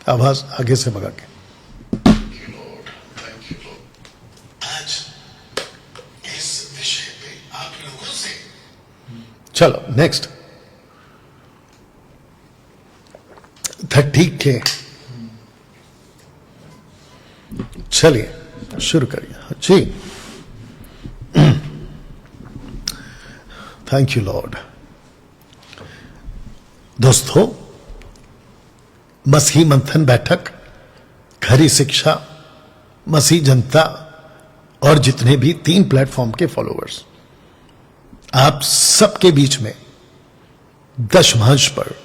आवाज आगे से भगा के। आज इस विषय पे आप लोगों से चलो नेक्स्ट 30K चलिए शुरू करिए जी। Thank you Lord. दोस्तों, मसीह मंथन बैठक, खरी शिक्षा, मसीह जनता और जितने भी 3 प्लेटफॉर्म के फॉलोअर्स, आप सबके बीच में दशमांश पर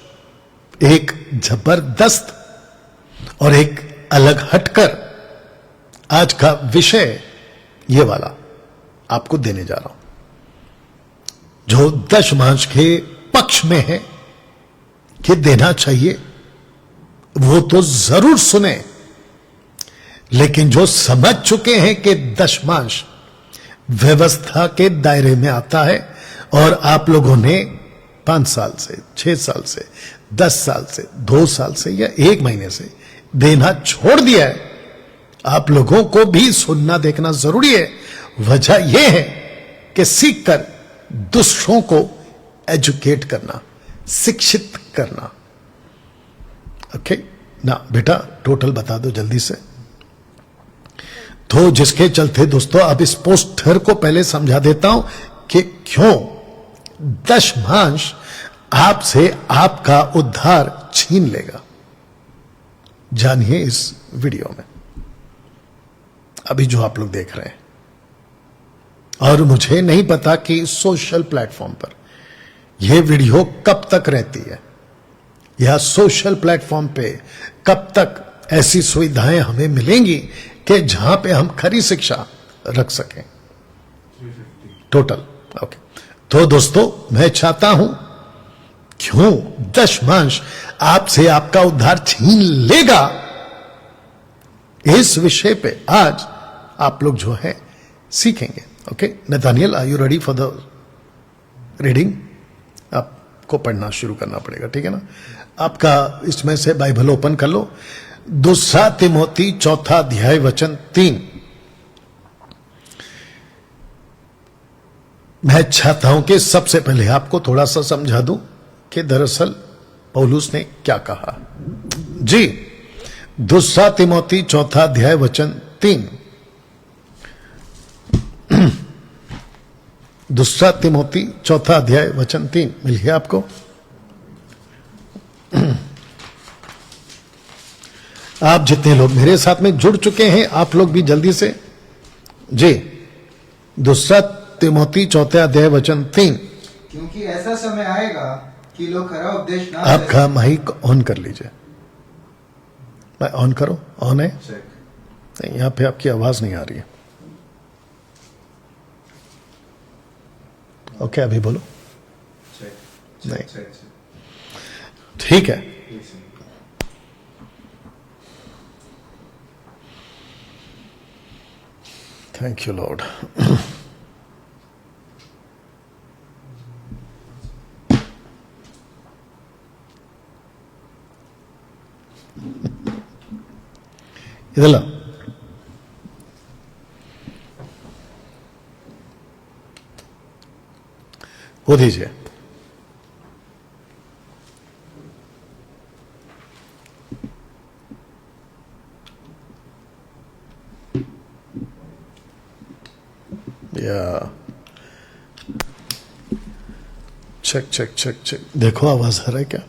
एक जबरदस्त और एक अलग हटकर आज का विषय ये वाला आपको देने जा रहा हूं, जो दशमांश के पक्ष में है कि देना चाहिए वो तो जरूर सुने, लेकिन जो समझ चुके हैं कि दशमांश व्यवस्था के दायरे में आता है और आप लोगों ने 5 साल से, 6 साल से, 10 साल से, 2 साल से या 1 महीने से देना छोड़ दिया है, आप लोगों को भी सुनना देखना जरूरी है। वजह यह है कि सीखकर दूसरों को एजुकेट करना, शिक्षित करना। ओके ना बेटा, टोटल बता दो जल्दी से। तो जिसके चलते दोस्तों अब इस पोस्टर को पहले समझा देता हूं कि क्यों दशमांश आपसे आपका उद्धार छीन लेगा। जानिए इस वीडियो में अभी जो आप लोग देख रहे हैं। और मुझे नहीं पता कि सोशल प्लेटफॉर्म पर यह वीडियो कब तक रहती है या सोशल प्लेटफॉर्म पे कब तक ऐसी सुविधाएं हमें मिलेंगी कि जहां पे हम खरी शिक्षा रख सकें। Total okay. तो दोस्तों, मैं चाहता हूं क्यों दशमांश आपसे आपका उद्धार छीन लेगा, इस विषय पे आज आप लोग जो है सीखेंगे। Okay Nathaniel, are you ready for the reading? आपको पढ़ना शुरू करना पड़ेगा, ठीक है ना। आपका इसमें से बाइबल ओपन कर लो। 2 तिमोथी 4 अध्याय वचन 3। मैं चाहता हूं कि सबसे पहले आपको थोड़ा सा समझा दूं कि दरअसल पौलुस ने क्या कहा जी। 2 तिमोथी 4 अध्याय वचन 3। 2 तिमोथी 4 अध्याय वचन 3 मिल गया आपको? आप जितने लोग मेरे साथ में जुड़ चुके हैं, आप लोग भी जल्दी से जी। 2 तिमोथी 4 अध्याय वचन 3। क्योंकि ऐसा समय आएगा कि लोग खरा उपदेश ना, आपका माइक ऑन कर लीजिए। मैं ऑन करो, ऑन है? नहीं, यहां पे आपकी आवाज नहीं आ रही है। ओके अभी बोलो। नहीं, ठीक है। Thank you Lord. इधर ला। वो दीजिए। या चेक चेक चेक चेक, देखो आवाज आ रहा है क्या?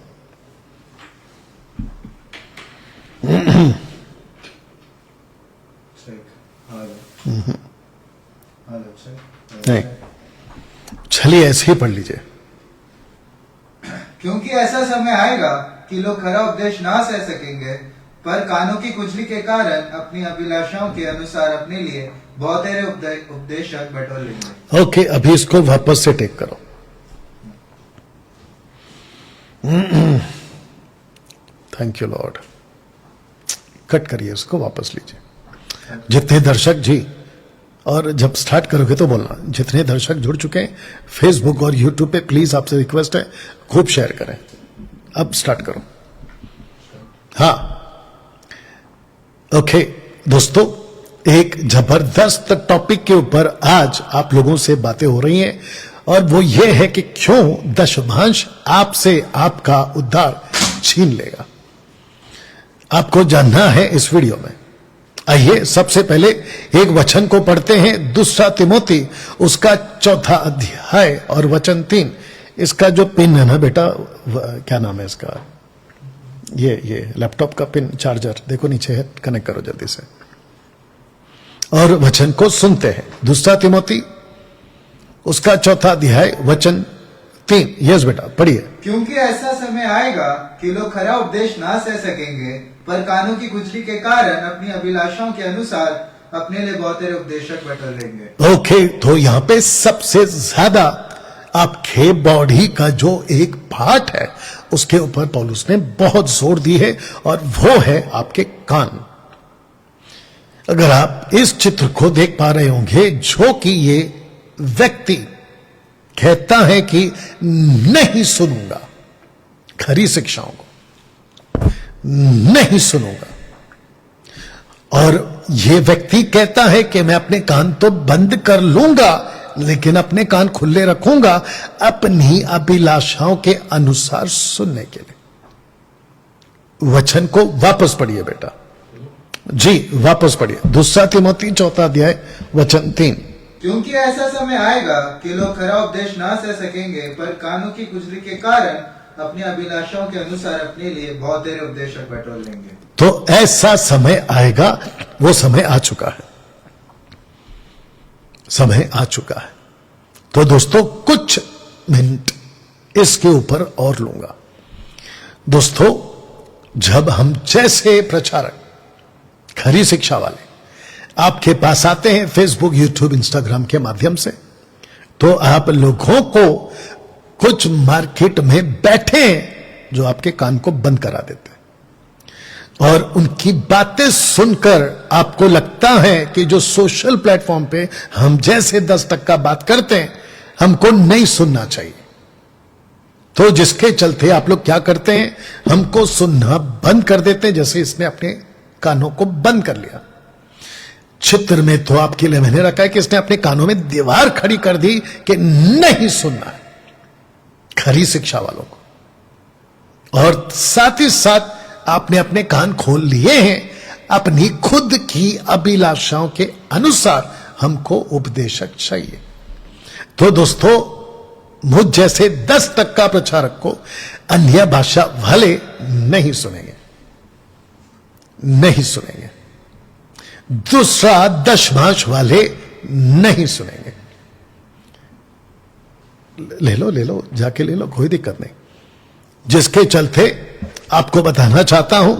नहीं, चलिए ऐसे ही पढ़ लीजिए। क्योंकि ऐसा समय आएगा कि लोग खरा उपदेश ना सह सकेंगे, पर कानों की खुजली के कारण अपनी अभिलाषाओं के अनुसार अपने लिए बहुतेरे उपदेशक बटोर लेंगे। ओके, अभी इसको वापस से टेक करो। Thank you Lord. कट करिए इसको, वापस लीजिए। जितने दर्शक जी, और जब स्टार्ट करोगे तो बोलना, जितने दर्शक जुड़ चुके हैं फेसबुक और यूट्यूब पे, प्लीज आपसे रिक्वेस्ट है खूब शेयर करें। अब स्टार्ट करो। हाँ ओके दोस्तों, एक जबरदस्त टॉपिक के ऊपर आज आप लोगों से बातें हो रही हैं और वो ये है कि क्यों दशमांश आपसे आपका उद्धार छीन लेगा। आपको जानना है इस वीडियो में। आइए सबसे पहले एक वचन को पढ़ते हैं, 2 तिमोथी उसका 4 अध्याय और वचन 3। इसका जो पिन है ना बेटा, क्या नाम है इसका, ये लैपटॉप का पिन चार्जर देखो नीचे है, कनेक्ट करो जल्दी से और वचन को सुनते हैं। 2 तिमोथी उसका 4 अध्याय वचन 3। यस बेटा पढ़िए। क्योंकि ऐसा समय आएगा कि लोग खरा उपदेश ना सह सकेंगे, पर कानों की खुजली के कारण अपनी अभिलाषाओं के अनुसार अपने लिए बहुतेरे उपदेशक बटोर लेंगे। ओके, तो यहां पे सबसे ज्यादा आपके बॉडी का जो एक पार्ट है उसके ऊपर पौलुस ने बहुत जोर दी है और वो है आपके कान। अगर आप इस चित्र को देख पा रहे होंगे, जो कि ये व्यक्ति कहता है कि नहीं सुनूंगा खरी शिक्षाओं को, नहीं सुनूंगा, और ये व्यक्ति कहता है कि मैं अपने कान तो बंद कर लूंगा लेकिन अपने कान खुले रखूंगा अपनी अभिलाषाओं के अनुसार सुनने के लिए। वचन को वापस पढ़िए बेटा जी, वापस पढ़िए। 2 तिमोथी 4 अध्याय वचन 3। क्योंकि ऐसा समय आएगा कि लोग खरा उपदेश ना सह सकेंगे, पर कानों की खुजली के कारण अपनी अभिलाषाओं के अनुसार अपने लिए बहुतेरे उपदेशक बटोर लेंगे। तो ऐसा समय आएगा, वो समय आ चुका है, समय आ चुका है। तो दोस्तों कुछ मिनट इसके ऊपर और लूंगा। दोस्तों, जब हम जैसे प्रचारक खरी शिक्षा वाले आपके पास आते हैं फेसबुक, यूट्यूब, इंस्टाग्राम के माध्यम से, तो आप लोगों को कुछ मार्केट में बैठे हैं जो आपके कान को बंद करा देते हैं और उनकी बातें सुनकर आपको लगता है कि जो सोशल प्लेटफॉर्म पे हम जैसे 10% बात करते हैं हमको नहीं सुनना चाहिए। तो जिसके चलते आप लोग क्या करते हैं, हमको सुनना बंद कर देते हैं, जैसे इसने अपने कानों को बंद कर लिया। चित्र में तो आपके लिए मैंने रखा है कि इसने अपने कानों में दीवार खड़ी कर दी कि नहीं सुनना है खरी शिक्षा वालों को, और साथ ही साथ आपने अपने कान खोल लिए हैं अपनी खुद की अभिलाषाओं के अनुसार हमको उपदेशक चाहिए। तो दोस्तों, मुझ जैसे 10% प्रचारक को अन्य भाषा वाले नहीं सुनेंगे, नहीं सुनेंगे। दूसरा दशमांश वाले नहीं सुनेंगे। ले लो जाके ले लो, कोई दिक्कत नहीं। जिसके चलते आपको बताना चाहता हूं,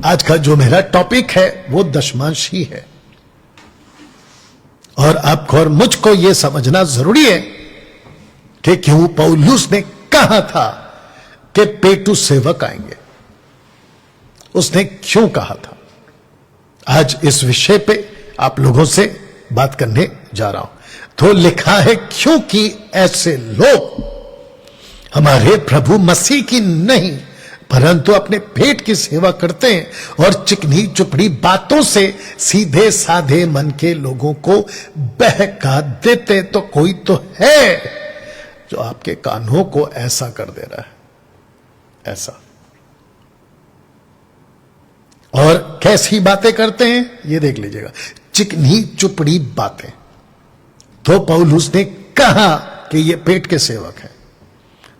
आज का जो मेरा टॉपिक है वो दशमांश ही है, और आपको और मुझको यह समझना जरूरी है कि क्यों पौलुस ने कहा था कि पेटू सेवक आएंगे। उसने क्यों कहा था, आज इस विषय पे आप लोगों से बात करने जा रहा हूं। तो लिखा है, क्योंकि ऐसे लोग हमारे प्रभु मसीह की नहीं परंतु अपने पेट की सेवा करते हैं और चिकनी चुपड़ी बातों से सीधे साधे मन के लोगों को बहका देते। तो कोई तो है जो आपके कानों को ऐसा कर दे रहा है, ऐसा। और कैसी बातें करते हैं ये देख लीजिएगा, चिकनी चुपड़ी बातें। तो पौलुस ने कहा कि ये पेट के सेवक हैं।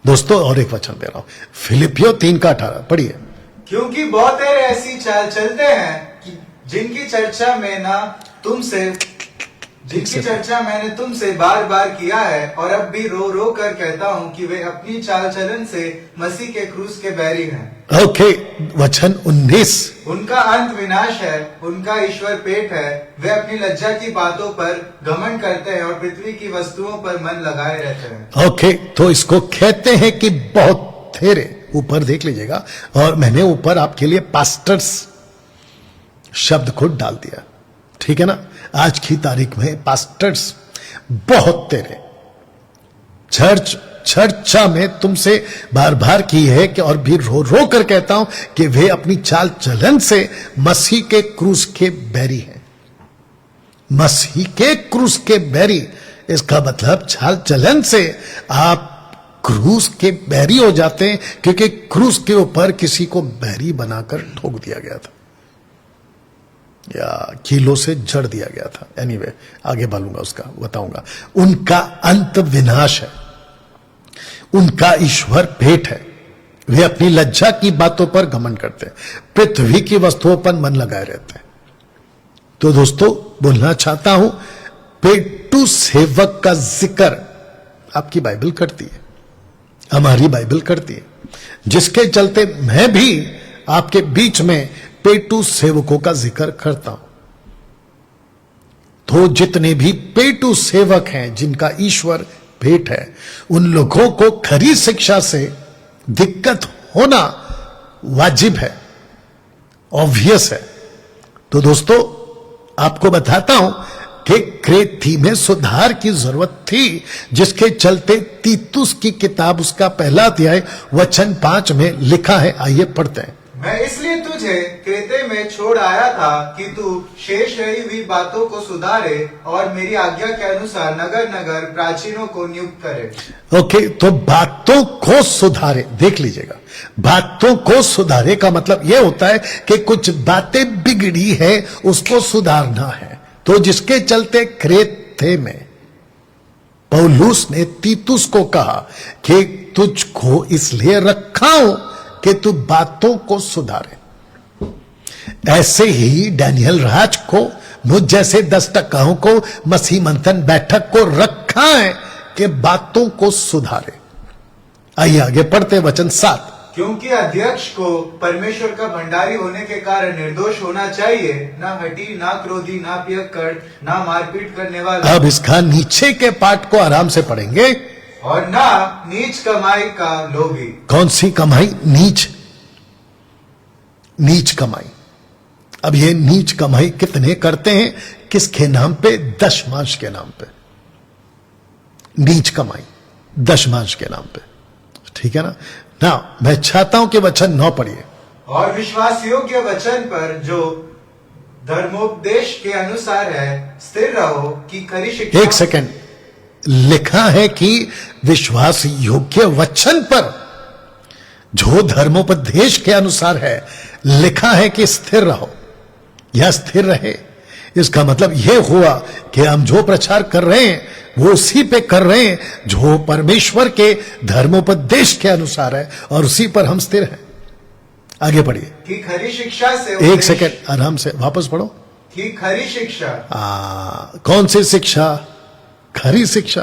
दोस्तों, और एक वचन दे रहा हूं, फिलिपियो 3:18 पढ़िए। क्योंकि बहुत ऐसी चाल चलते हैं कि जिनकी चर्चा मैंने तुमसे बार बार किया है, और अब भी रो रो कर कहता हूं कि वे अपनी चाल चलन से मसीह के क्रूस के बैरी हैं। ओके, वचन 19। उनका अंत विनाश है, उनका ईश्वर पेट है। वे अपनी लज्जा की बातों पर घमंड करते हैं और पृथ्वी की वस्तुओं पर मन लगाए रहते हैं। ओके, तो इसको कहते हैं कि बहुत थेरे। ऊपर देख लीजिएगा, और मैंने ऊपर आपके लिए पास्टर्स शब्द को डाल दिया, ठीक है ना। आज की तारीख में पास्टर्स बहुत तेरे, चर्च चर्चा में तुमसे बार बार की है कि और भी रो रो कर कहता हूं कि वे अपनी चाल चलन से मसीह के क्रूस के बैरी हैं। मसीह के क्रूस के बैरी, इसका मतलब चाल चलन से आप क्रूस के बैरी हो जाते हैं, क्योंकि क्रूस के ऊपर किसी को बैरी बनाकर ठोक दिया गया था या कीलों से जड़ दिया गया था। एनीवे, आगे बोलूंगा, उसका बताऊंगा। उनका अंत विनाश है, उनका ईश्वर भेंट है। वे अपनी लज्जा की बातों पर घमंड करते हैं, पृथ्वी की वस्तुओं पर मन लगाए रहते हैं। तो दोस्तों, बोलना चाहता हूं, पेटू सेवक का जिक्र आपकी बाइबल करती है, हमारी बाइबल करती है, जिसके चलते मैं भी आपके बीच में पेटू सेवकों का जिक्र करता हूं। तो जितने भी पेटू सेवक हैं जिनका ईश्वर भेंट है, उन लोगों को खरी शिक्षा से दिक्कत होना वाजिब है, ऑब्वियस है। तो दोस्तों, आपको बताता हूं कि क्रेती में सुधार की जरूरत थी, जिसके चलते तीतुस की किताब उसका पहला अध्याय वचन 5 में लिखा है। आइए पढ़ते हैं। मैं इसलिए तुझे क्रेते में छोड़ आया था कि तू शेष रही हुई बातों को सुधारे और मेरी आज्ञा के अनुसार नगर नगर प्राचीनों को नियुक्त करे। ओके, तो बातों को सुधारे, देख लीजिएगा, बातों को सुधारे का मतलब यह होता है कि कुछ बातें बिगड़ी है, उसको सुधारना है। तो जिसके चलते क्रेते में पौलुस ने तीतुस को कहा कि तुझको इसलिए रखा हूं कि तू बातों को सुधारे। ऐसे ही डैनियल राज को, मुझ जैसे 10 टकाओं को मसीह मंथन बैठक को रखा है कि बातों को सुधारे। आइए आगे पढ़ते, वचन 7। क्योंकि अध्यक्ष को परमेश्वर का भंडारी होने के कारण निर्दोष होना चाहिए, ना हठी, ना क्रोधी, ना पियक्कड़, ना मारपीट करने वाला। अब इसका नीचे के पाठ को आराम से पढ़ेंगे। और ना नीच कमाई का लोभी। कौन सी कमाई? नीच, नीच कमाई। अब ये नीच कमाई कितने करते हैं? किसके नाम पे? दशमांश के नाम पे। नीच कमाई दशमांश के नाम पे, ठीक है ना। ना मैं चाहता हूं कि वचन 9 पढ़िए। और विश्वास योग्य वचन पर जो धर्मोपदेश के अनुसार है स्थिर रहो, कि खरी शिक्षा। एक सेकंड, लिखा है कि विश्वास योग्य वचन पर जो धर्मोपदेश के अनुसार है, लिखा है कि स्थिर रहो या स्थिर रहे। इसका मतलब यह हुआ कि हम जो प्रचार कर रहे हैं वो उसी पे कर रहे हैं जो परमेश्वर के धर्मोपदेश के अनुसार है, और उसी पर हम स्थिर हैं। आगे पढ़िए। कि खरी शिक्षा से। एक सेकंड, आराम से वापस पढ़ो। कि खरी शिक्षा। कौन सी शिक्षा? खरी शिक्षा।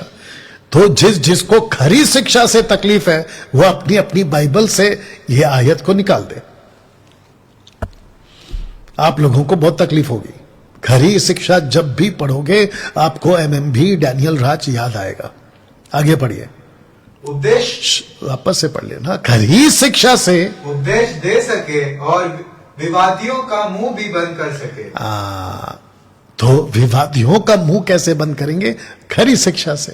तो जिसको खरी शिक्षा से तकलीफ है, वो अपनी अपनी बाइबल से ये आयत को निकाल दे। आप लोगों को बहुत तकलीफ होगी। खरी शिक्षा जब भी पढ़ोगे आपको एमएमबी डैनियल राज याद आएगा। आगे पढ़िए। उपदेश, वापस से पढ़ लेना। खरी शिक्षा से उपदेश दे सके और विवादियों का मुंह भी बंद कर सके। तो विवादियों का मुंह कैसे बंद करेंगे? खरी शिक्षा से।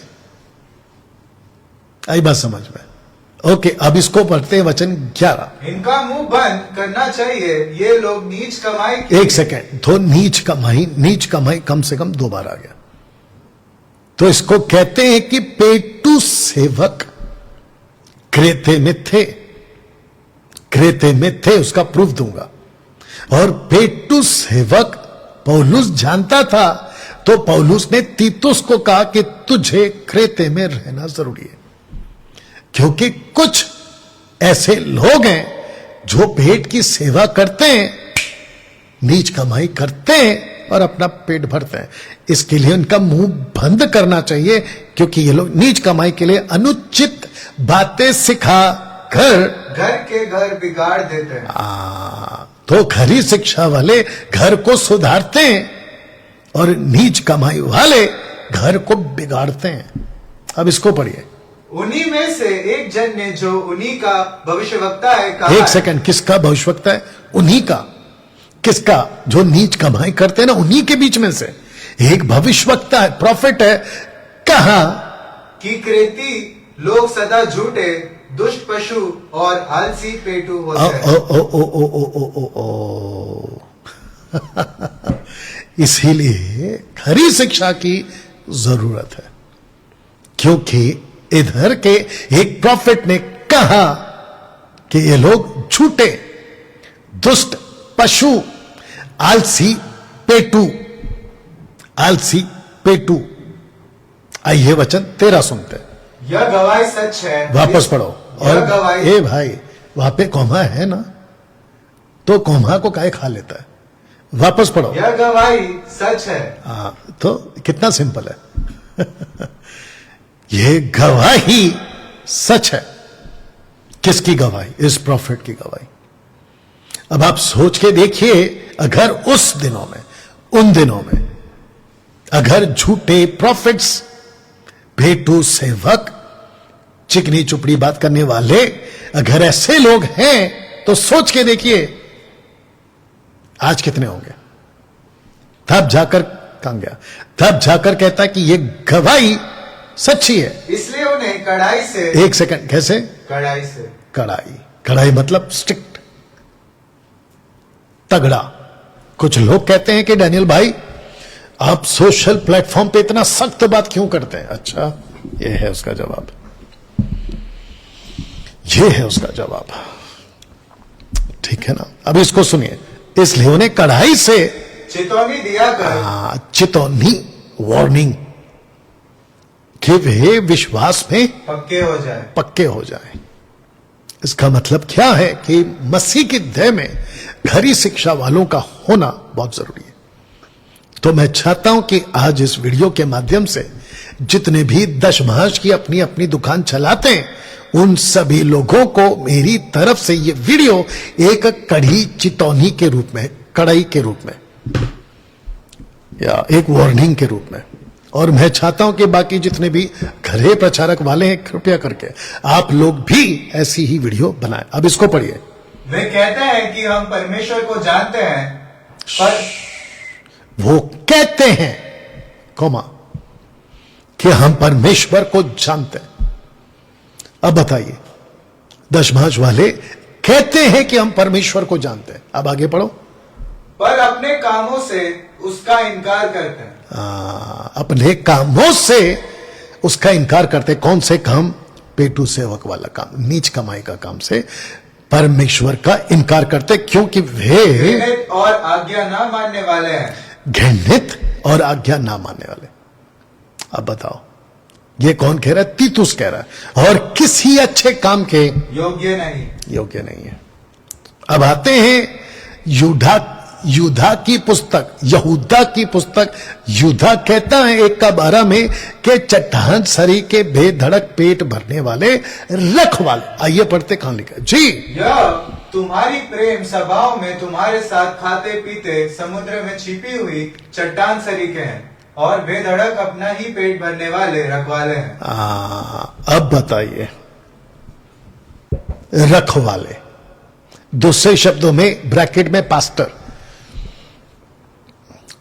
आई बात समझ में? ओके, अब इसको पढ़ते हैं वचन 11। इनका मुंह बंद करना चाहिए, ये लोग नीच कमाई की। एक सेकेंड, तो नीच कमाई कम से कम 2 बार आ गया। तो इसको कहते हैं कि पेटू सेवक क्रेते में थे, उसका प्रूफ दूंगा। और पेटू सेवक पौलुस जानता था, तो पौलुस ने तीतुस को कहा कि तुझे क्रेते में रहना जरूरी है, क्योंकि कुछ ऐसे लोग हैं जो पेट की सेवा करते हैं, नीच कमाई करते हैं और अपना पेट भरते हैं। इसके लिए उनका मुंह बंद करना चाहिए, क्योंकि ये लोग नीच कमाई के लिए अनुचित बातें सिखा घर के घर बिगाड़ देते हैं। तो खरी शिक्षा वाले घर को सुधारते हैं और नीच कमाई वाले घर को बिगाड़ते हैं। अब इसको पढ़िए। उन्हीं में से एक जन ने, जो उन्हीं का भविष्यवक्ता है, कहा। एक सेकंड, किसका भविष्यवक्ता है? उन्हीं का। किसका? जो नीच कमाई करते हैं ना, उन्हीं के बीच में से एक भविष्यवक्ता है, प्रॉफिट है। कहा कि क्रेती लोग सदा झूठे, दुष्ट पशु और आलसी पेटू होते हैं। इसीलिए खरी शिक्षा की जरूरत है, क्योंकि इधर के एक प्रॉफिट ने कहा कि ये लोग झूठे, दुष्ट पशु, आलसी पेटू, आलसी पेटू। आइए वचन 13 सुनते हैं। यह गवाही सच है। वापस पढ़ो। और यह गवाही, ए भाई वहां पे कोमा है ना, तो कोमा को काहे खा लेता है? वापस पढ़ो। यह गवाही सच है। तो कितना सिंपल है। ये गवाही सच है। किसकी गवाही? इस प्रॉफिट की गवाही। अब आप सोच के देखिए, अगर उस दिनों में, उन दिनों में, अगर झूठे प्रॉफिट्स, भेटू सेवक, चिकनी चुपड़ी बात करने वाले, अगर ऐसे लोग हैं, तो सोच के देखिए आज कितने होंगे। तब जाकर कहां गया? तब जाकर कहता कि ये गवाही सच्ची है, इसलिए उन्हें कड़ाई से। एक सेकंड, कैसे? कड़ाई से। कड़ाई, कड़ाई मतलब स्ट्रिक्ट, तगड़ा। कुछ लोग कहते हैं कि डैनियल भाई आप सोशल प्लेटफॉर्म पे इतना सख्त बात क्यों करते हैं? अच्छा, ये है उसका जवाब, ये है उसका जवाब। ठीक है ना? अब इसको सुनिए। इसलिए उन्हें कड़ाई से चेतावनी दिया कर। चेतावनी, वार्निंग, कि वे विश्वास में पक्के हो जाएं। इसका मतलब क्या है कि मसीह की देह में खरी शिक्षा वालों का होना बहुत जरूरी है। तो मैं चाहता हूं कि आज इस वीडियो के माध्यम से जितने भी दशमांश की अपनी अपनी दुकान चलाते हैं, उन सभी लोगों को मेरी तरफ से ये वीडियो एक कड़ी चेतावनी के रूप में, कड़ाई के रूप में, या एक वार्निंग के रूप में। और मैं चाहता हूं कि बाकी जितने भी घरे प्रचारक वाले हैं, कृपया करके आप लोग भी ऐसी ही वीडियो बनाएं। अब इसको पढ़िए। वे कहते हैं कि हम परमेश्वर को जानते हैं, पर वो कहते हैं, कोमा, कि हम परमेश्वर को जानते हैं। अब बताइए, दशमांश वाले कहते हैं कि हम परमेश्वर को जानते हैं। अब आगे पढ़ो। पर अपने कामों से उसका इनकार करते हैं। अपने कामों से उसका इनकार करते। कौन से काम? पेटू सेवक वाला काम, नीच कमाई का काम से परमेश्वर का इनकार करते, क्योंकि वे घृणित और आज्ञा ना मानने वाले हैं। घृणित और आज्ञा ना मानने वाले। अब बताओ, ये कौन कह रहा है? तीतुस कह रहा है। और किसी अच्छे काम के योग्य नहीं है। अब आते हैं यूदा की पुस्तक, यहूदा की पुस्तक। यूदा कहता है 1:12 में कि चट्टान सरी के बेधड़क पेट भरने वाले रखवाले। आइए पढ़ते, कहां लिखा जी? यह तुम्हारी प्रेम सभाओं में तुम्हारे साथ खाते पीते समुद्र में छिपी हुई चट्टान सरी के हैं, और बेधड़क अपना ही पेट भरने वाले रखवाले हैं। अब बताइए, रखवाले, दूसरे शब्दों में ब्रैकेट में पास्टर।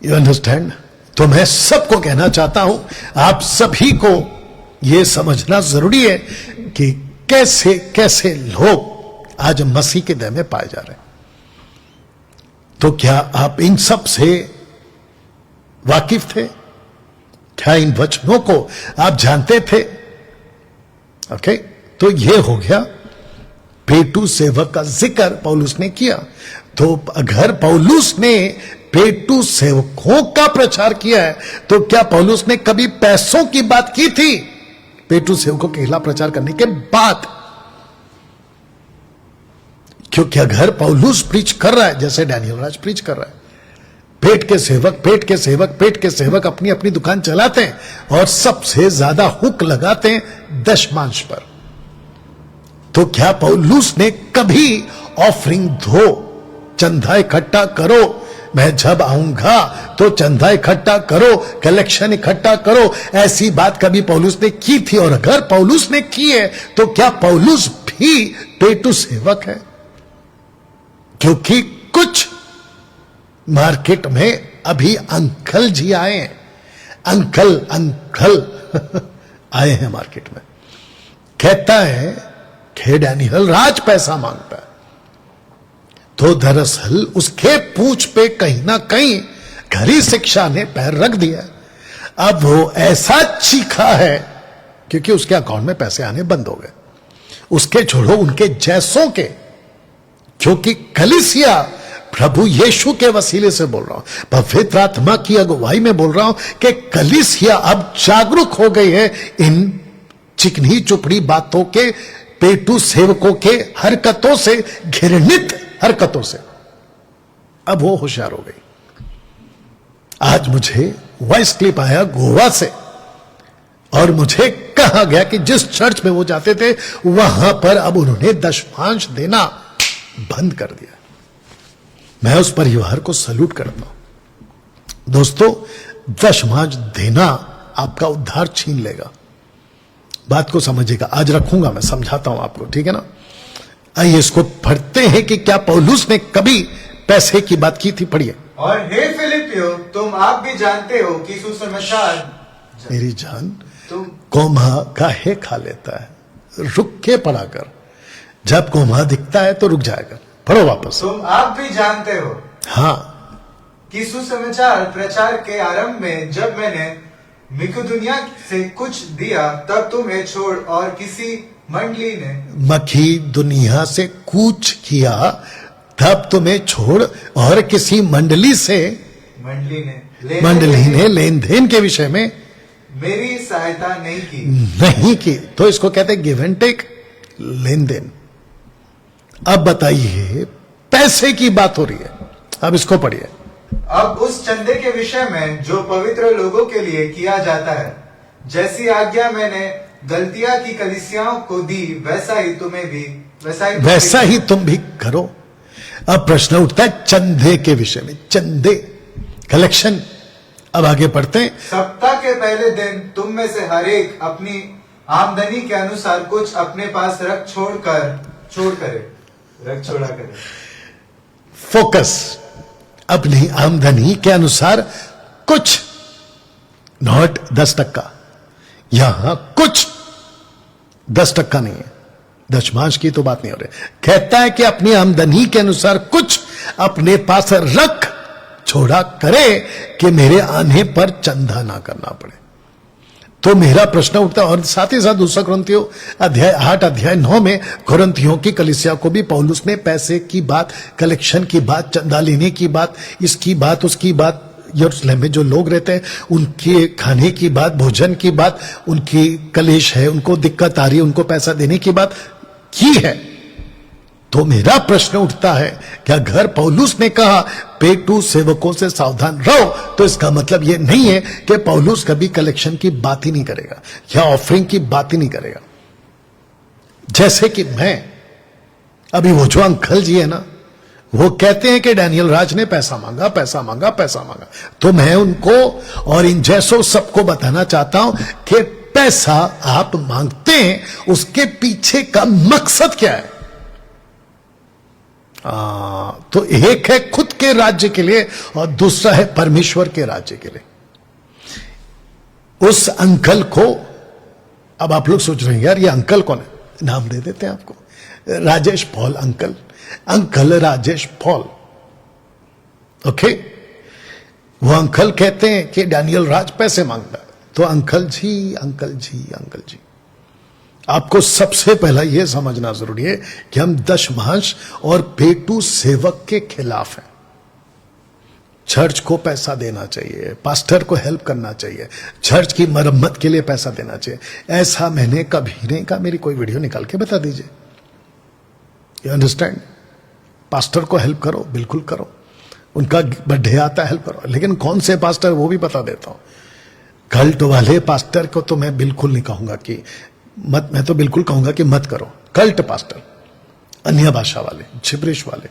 You understand? तो मैं सबको कहना चाहता हूं, आप सभी को यह समझना जरूरी है कि कैसे कैसे लोग आज मसीह के देह में पाए जा रहे हैं। तो क्या आप इन सब से वाकिफ थे? क्या इन वचनों को आप जानते थे? ओके, तो यह हो गया पेटू सेवक का जिक्र पौलुस ने किया। तो अगर पौलुस ने पेटू सेवकों का प्रचार किया है, तो क्या पौलुस ने कभी पैसों की बात की थी पेटू सेवकों के खिलाफ प्रचार करने के बाद? क्योंकि अगर पौलुस प्रीच कर रहा है, जैसे डैनियल राज प्रीच कर रहा है, पेट के सेवक, पेट के सेवक, पेट के सेवक अपनी अपनी दुकान चलाते हैं और सबसे ज्यादा हुक लगाते हैं दशमांश पर, तो क्या पौलुस ने कभी ऑफरिंग दो, चंदा इकट्ठा करो, मैं जब आऊंगा तो चंदा इकट्ठा करो, कलेक्शन इकट्ठा करो, ऐसी बात कभी पौलुस ने की थी? और अगर पौलुस ने की है, तो क्या पौलुस भी पेटू सेवक है? क्योंकि कुछ मार्केट में अभी अंकल जी आए हैं, अंकल आए हैं मार्केट में। कहता है कि डैनियल राज पैसा मांगता है, तो दरअसल उसके पूंछ पे कहीं ना कहीं घरी शिक्षा ने पैर रख दिया। अब वो ऐसा चीखा है क्योंकि उसके अकाउंट में पैसे आने बंद हो गए। उसके छोड़ो, उनके जैसों के, क्योंकि कलीसिया प्रभु यीशु के वसीले से बोल रहा हूं, पवित्र आत्मा की अगुवाई में बोल रहा हूं कि कलीसिया अब जागरूक हो गई है इन चिकनी चुपड़ी बातों के, पेटू सेवकों के हरकतों से, घृणित हरकतों से। अब वो होशियार हो गई। आज मुझे वॉइस क्लिप आया गोवा से और मुझे कहा गया कि जिस चर्च में वो जाते थे वहां पर अब उन्होंने दशमांश देना बंद कर दिया। मैं उस परिवार को सल्यूट करता हूं। दोस्तों, दशमांश देना आपका उद्धार छीन लेगा। बात को समझिएगा, आज रखूंगा, मैं समझाता हूं आपको, ठीक है ना। आइए इसको पढ़ते हैं कि क्या पौलुस ने कभी पैसे की बात की थी। पढ़िए। और हे फिलिपियो, तुम आप भी जानते हो कि सुसमाचार, मेरी जान तुम कोम्हा काहे खा लेता है, रुक के पढ़ा कर। जब कोम्हा दिखता है तो रुक जाएगा। पढ़ो वापस। तुम आप भी जानते हो हाँ, कि सुसमाचार प्रचार के आरंभ में जब मैंने मकिदुनिया से कुछ दिया, तब तुम्हें छोड़ और किसी मंडली ने मखी दुनिया से कूच किया, तब तुम्हें छोड़ और किसी मंडली ने लेन देन के विषय में मेरी सहायता नहीं की। तो इसको कहते हैं गिव एंड टेक, लेन देन। अब बताइए, पैसे की बात हो रही है। अब इसको पढ़िए। अब उस चंदे के विषय में जो पवित्र लोगों के लिए किया जाता है, जैसी आज्ञा मैंने गलतिया की कलीसियाओं को दी, वैसा ही तुम भी करो। अब प्रश्न उठता है चंदे के विषय में, चंदे, कलेक्शन। अब आगे पढ़ते हैं। सप्ताह के पहले दिन तुम में से हर एक अपनी आमदनी के अनुसार कुछ अपने पास रख छोड़ा करे। फोकस, अपनी आमदनी के अनुसार कुछ, नॉट 10%। यहां कुछ 10% नहीं है, दशमांश की तो बात नहीं हो रही। कहता है कि अपनी आमदनी के अनुसार कुछ अपने पास रख छोड़ा करे कि मेरे आने पर चंदा ना करना पड़े। तो मेरा प्रश्न उठता है, और साथ ही साथ दूसरा कुरिन्थियों अध्याय 8 अध्याय 9 में कुरिन्थियों की कलीसिया को भी पौलुस ने पैसे की बात, कलेक्शन की बात, चंदा लेने की बात, इसकी बात, उसकी बात, यरूशलेम में जो लोग रहते हैं उनके खाने की बात, भोजन की बात, उनकी कलेश है, उनको दिक्कत आ रही है, उनको पैसा देने की बात की है। तो मेरा प्रश्न उठता है, क्या घर पौलुस ने कहा पेटू सेवकों से सावधान रहो, तो इसका मतलब यह नहीं है कि पौलुस कभी कलेक्शन की बात ही नहीं करेगा या ऑफरिंग की बात ही नहीं करेगा। जैसे कि मैं अभी, वो जो अंकल जी है ना, वो कहते हैं कि डैनियल राज ने पैसा मांगा, तो मैं उनको और इन जैसों सबको बताना चाहता हूं कि पैसा आप मांगते हैं, उसके पीछे का मकसद क्या है। तो एक है खुद के राज्य के लिए और दूसरा है परमेश्वर के राज्य के लिए। उस अंकल को, अब आप लोग सोच रहे हैं यार ये अंकल कौन है, नाम दे देते हैं आपको, Rajesh Paul uncle Rajesh Paul. Okay, वो अंकल कहते हैं कि डैनियल राज पैसे मांगता है। तो अंकल जी, आपको सबसे पहला यह समझना जरूरी है कि हम दशमांश और पेटू सेवक के खिलाफ हैं। चर्च को पैसा देना चाहिए, पास्टर को हेल्प करना चाहिए, चर्च की मरम्मत के लिए पैसा देना चाहिए, ऐसा मैंने कभी नहीं कहा। मेरी कोई वीडियो निकाल के बता दीजिए। You understand? पास्टर को हेल्प करो, बिल्कुल करो, उनका बर्थडे आता है हेल्प करो, लेकिन कौन से पास्टर वो भी बता देता हूं। कल्ट वाले पास्टर को तो मैं बिल्कुल नहीं कहूंगा कि मत, मैं तो बिल्कुल कहूंगा कि मत करो। कल्ट पास्टर, अन्य भाषा वाले, छिब्रिश वाले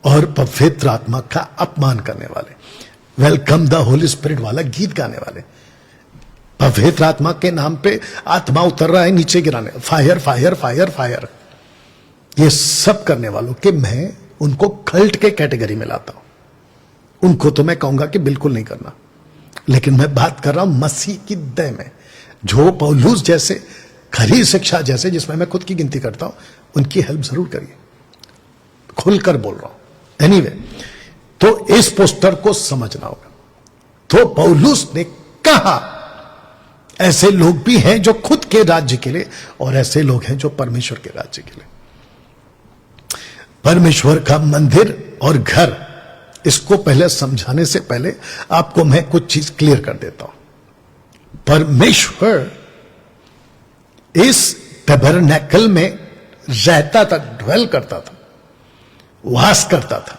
और पवित्र आत्मा का अपमान करने वाले, वेलकम द होली स्पिरिट वाला गीत गाने वाले, पवित्र आत्मा के नाम पे आत्मा उतर रहा है नीचे गिराने, फायर फायर फायर फायर, ये सब करने वालों के मैं उनको कल्ट के कैटेगरी में लाता हूं। उनको तो मैं कहूंगा कि बिल्कुल नहीं करना, लेकिन मैं बात कर रहा हूं मसीह की दया में, जो पौलुस जैसे खरी शिक्षा जैसे, जिसमें मैं खुद की गिनती करता हूं, उनकी हेल्प जरूर करिए। खुलकर बोल रहा हूं। एनीवे, तो इस पोस्टर को समझना होगा। तो पौलुस ने कहा ऐसे लोग भी हैं जो खुद के राज्य के लिए, और ऐसे लोग हैं जो परमेश्वर के राज्य के लिए। परमेश्वर का मंदिर और घर, इसको पहले समझाने से पहले आपको मैं कुछ चीज क्लियर कर देता हूं। परमेश्वर इस टैबरनैकल में रहता था, ड्वेल करता था, वास करता था।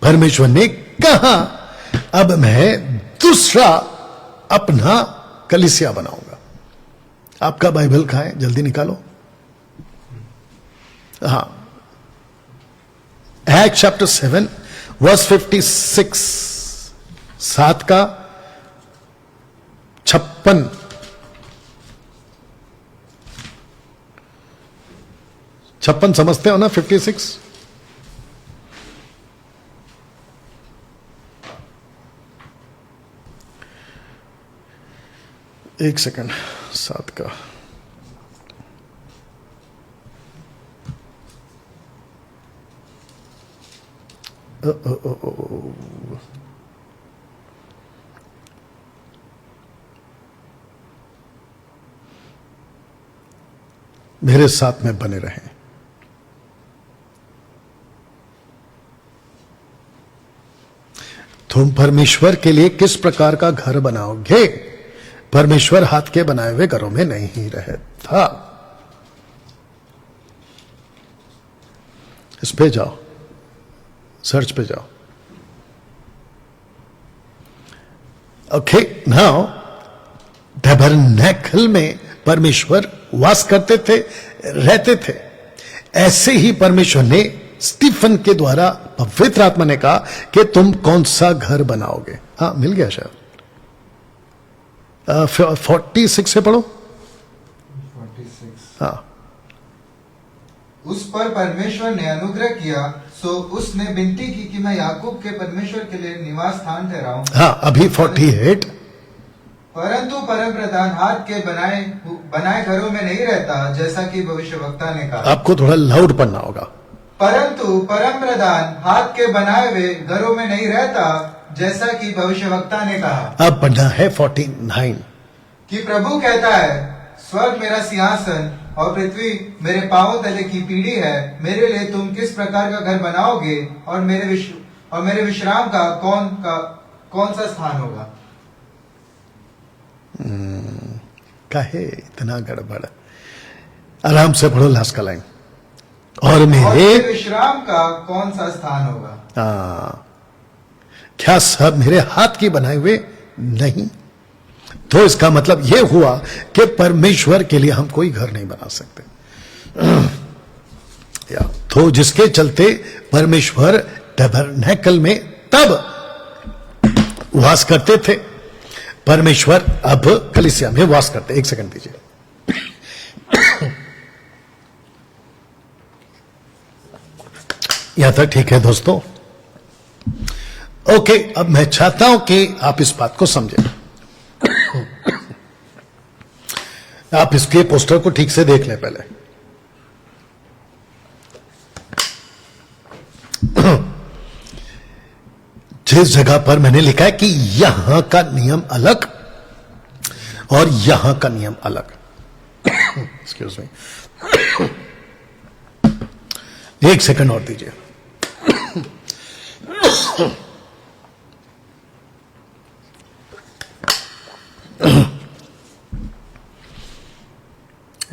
परमेश्वर ने कहा अब मैं दूसरा अपना कलीसिया बनाऊंगा। आपका बाइबल कहां है? जल्दी निकालो। हां, एक्ट चैप्टर 7 वर्स 56, 7 का 56, समझते हो ना? 56, एक सेकंड, 7 का मेरे साथ में बने रहें। तुम परमेश्वर के लिए किस प्रकार का घर बनाओगे? परमेश्वर हाथ के बनाए हुए घरों में नहीं रहता। इस पे जाओ, सर्च पे जाओ। ओके, नाउ टैबरनैकल में परमेश्वर वास करते थे, रहते थे। ऐसे ही परमेश्वर ने स्टीफन के द्वारा, पवित्र आत्मा ने कहा कि तुम कौन सा घर बनाओगे। हाँ, मिल गया शायद। 46 से पढ़ो। 46। हाँ, उस पर परमेश्वर ने अनुग्रह किया, सो उसने विनती की कि मैं याकूब के परमेश्वर के लिए निवास स्थान ठहराऊं। हाँ, अभी 48। परंतु परम प्रधान हाथ के बनाए घरों में नहीं रहता, जैसा कि भविष्यवक्ता ने कहा। आपको थोड़ा लाउड पढ़ना होगा। परंतु परम प्रधान हाथ के बनाए हुए घरों में नहीं रहता, जैसा कि भविष्यवक्ता ने कहा। अब पढ़ना है 49। कि प्रभु कहता है, स्वर्ग मेरा सिंहासन और पृथ्वी मेरे पांवों तले की पीढ़ी है। मेरे लिए तुम किस प्रकार का घर बनाओगे, और मेरे विश्राम का कौन सा स्थान होगा? काहे इतना गड़बड़? आराम से पढ़ो लास्ट का लाइन। और मेरे विश्राम का कौन सा स्थान होगा? क्या सब मेरे हाथ के बनाए हुए नहीं? तो इसका मतलब यह हुआ कि परमेश्वर के लिए हम कोई घर नहीं बना सकते। तो जिसके चलते परमेश्वर टैबरनैकल में तब वास करते थे, परमेश्वर अब कलीसिया में वास करते। एक सेकंड दीजिए। यहां तक ठीक है दोस्तों? ओके, अब मैं चाहता हूं कि आप इस बात को समझें। आप इसके पोस्टर को ठीक से देख लें पहले। जिस जगह पर मैंने लिखा है कि यहां का नियम अलग और यहां का नियम अलग, एक्सक्यूज मी, एक सेकंड और दीजिए।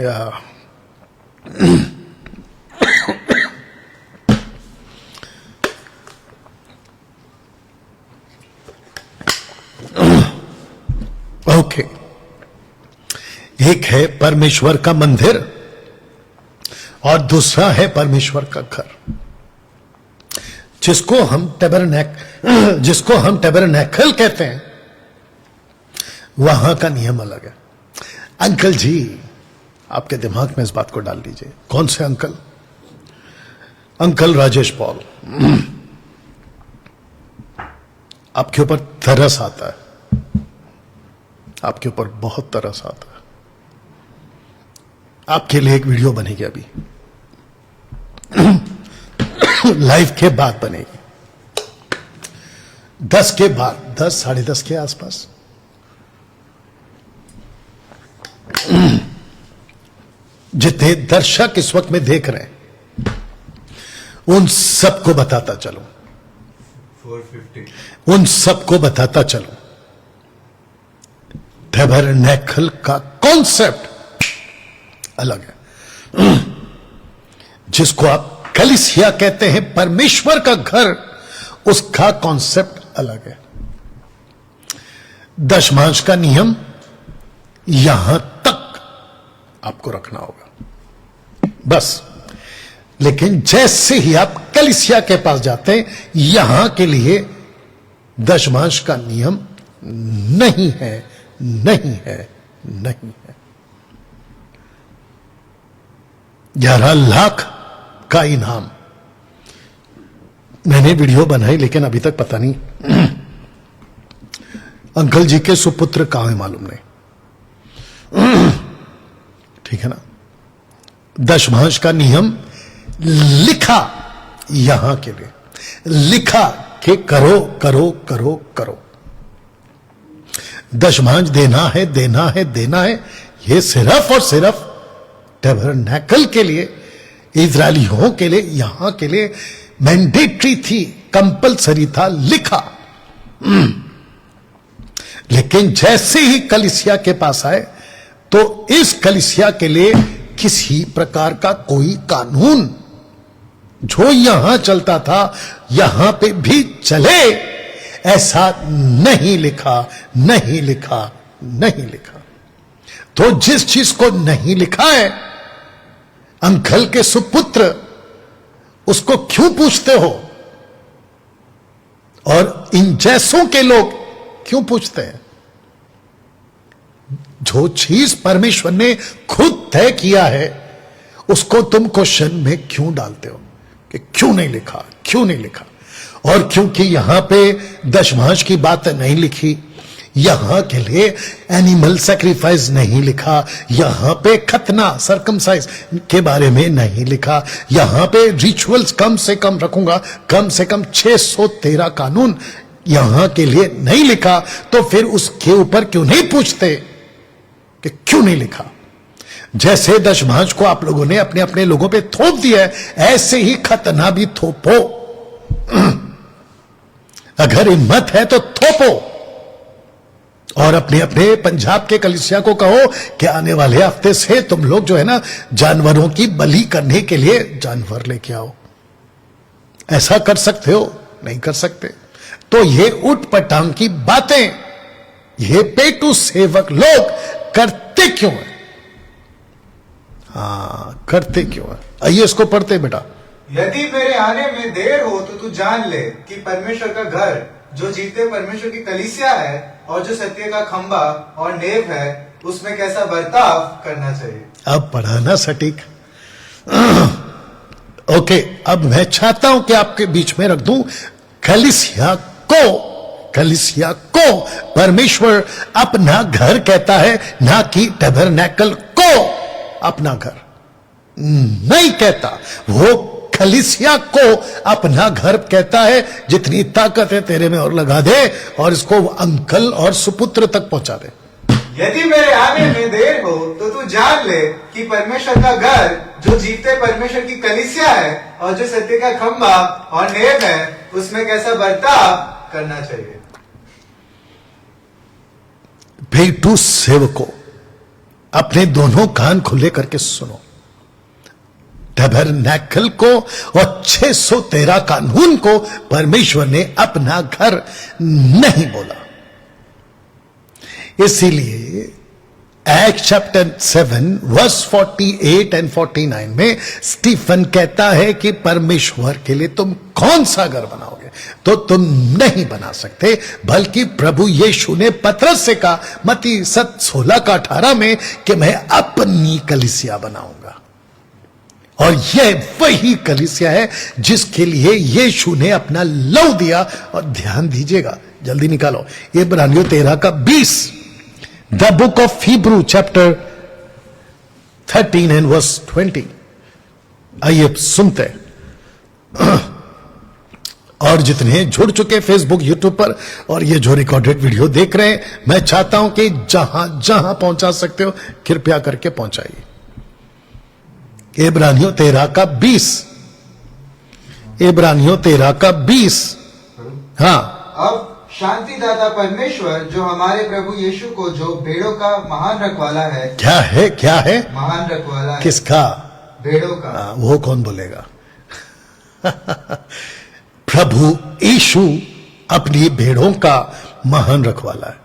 या ओके, एक है परमेश्वर का मंदिर और दूसरा है परमेश्वर का घर, जिसको हम टैबरनैकल कहते हैं। वहां का नियम अलग है। अंकल जी, आपके दिमाग में इस बात को डाल लीजिए। कौन से अंकल? Uncle Rajesh Paul. आपके ऊपर तरस आता है, आपके ऊपर बहुत तरस आता है। आपके लिए एक वीडियो बनेगी अभी, लाइव के बाद बनेगी, 10 के बाद, 10 साढ़े 10 के आसपास। जितने दर्शक इस वक्त में देख रहे हैं उन सबको बताता चलो, 450 उन सबको बताता चलो, टैबरनेकल का कॉन्सेप्ट अलग है। जिसको आप कलीसिया कहते हैं, परमेश्वर का घर, उसका कॉन्सेप्ट अलग है। दशमांश का नियम यहां तक आपको रखना होगा बस। लेकिन जैसे ही आप कलीसिया के पास जाते हैं, यहां के लिए दशमांश का नियम नहीं है, नहीं है, नहीं है। 11 लाख का इनाम। मैंने वीडियो बनाई लेकिन अभी तक पता नहीं अंकल जी के सुपुत्र कहां है, मालूम नहीं। ठीक है ना। दशमांश का नियम लिखा यहां के लिए, लिखा कि करो करो करो करो। दशमांश देना है, देना है, देना है। यह सिर्फ और सिर्फ टैबरनेकल के लिए, इजरायलियों के लिए, यहां के लिए मैंडेटरी थी, कंपलसरी था, लिखा। लेकिन जैसे ही कलीसिया के पास आए तो इस कलीसिया के लिए किसी प्रकार का कोई कानून जो यहां चलता था यहां पे भी चले, ऐसा नहीं लिखा, नहीं लिखा, नहीं लिखा। तो जिस चीज को नहीं लिखा है, अंकल के सुपुत्र, उसको क्यों पूछते हो? और इन जैसों के लोग क्यों पूछते हैं? जो चीज परमेश्वर ने खुद तय किया है, उसको तुम क्वेश्चन में क्यों डालते हो कि क्यों नहीं लिखा, क्यों नहीं लिखा? और क्योंकि यहां पे दशमांश की बात नहीं लिखी, यहां के लिए एनिमल सैक्रिफाइस नहीं लिखा, यहां पे खतना सरकमसाइज के बारे में नहीं लिखा, यहां पे रिचुअल्स कम से कम रखूंगा, कम से कम 613 कानून यहां के लिए नहीं लिखा, तो फिर उसके ऊपर क्यों नहीं पूछते कि क्यों नहीं लिखा? जैसे दशमांश को आप लोगों ने अपने अपने लोगों पे थोप दिया है, ऐसे ही खतना भी थोपो। अगर हिम्मत है तो थोपो। और अपने अपने पंजाब के कलीसिया को कहो कि आने वाले हफ्ते से तुम लोग जो है ना, जानवरों की बलि करने के लिए जानवर लेके आओ। ऐसा कर सकते हो? नहीं कर सकते। तो ये उठ पटांग की बातें ये पेटू सेवक लोग करते क्यों है? हाँ, करते क्यों है? आइए इसको पढ़ते बेटा। यदि मेरे आने में देर हो तो तू जान ले कि परमेश्वर का घर जो जीते परमेश्वर की कलीसिया है और जो सत्य का खंबा और नेव है, उसमें कैसा बर्ताव करना चाहिए। अब पढ़ाना सटीक। ओके, अब मैं चाहता हूं कि आपके बीच में रख दूं, कलीसिया को परमेश्वर अपना घर कहता है, ना कि टैबरनेकल को अपना घर नहीं कहता। वो कलीसिया को अपना घर कहता है। जितनी ताकत है तेरे में और लगा दे और इसको अंकल और सुपुत्र तक पहुंचा दे। यदि मेरे आने में देर हो तो तू जान ले कि परमेश्वर का घर जो जीते परमेश्वर की कलीसिया है और जो सत्य का खंबा और नेव है, उसमें कैसा बर्ताव करना चाहिए। बेटू सेवकों, अपने दोनों कान खुले करके सुनो। टैबरनेकल को और 613 कानून को परमेश्वर ने अपना घर नहीं बोला। इसीलिए एक्ट चैप्टर 7 वर्स 48 एंड 49 में स्टीफन कहता है कि परमेश्वर के लिए तुम कौन सा घर बनाओगे? तो तुम नहीं बना सकते, बल्कि प्रभु यीशु ने पतरस से कहा मत्ती 16:18 में कि मैं अपनी कलीसिया बनाऊंगा। और यह वही कलीसिया है जिसके लिए यीशु ने अपना लहू दिया। और ध्यान दीजिएगा, जल्दी निकालो, इब्रानियों 13 का 20, the book of Hebrew chapter 13 and verse 20। आइए सुनते हैं। और जितने जुड़ चुके फेसबुक यूट्यूब पर और ये जो रिकॉर्डेड वीडियो देख रहे हैं, मैं चाहता हूं कि जहां जहां पहुंचा सकते हो कृपया करके पहुंचाइए। इब्रानियों 13 का 20, इब्रानियों 13 का 20। हाँ, अब शांतिदाता परमेश्वर जो हमारे प्रभु यीशु को, जो भेड़ों का महान रखवाला है। क्या है, क्या है? महान रखवाला है। किसका? भेड़ों का। वो कौन बोलेगा? प्रभु यीशु अपनी भेड़ों का महान रखवाला है।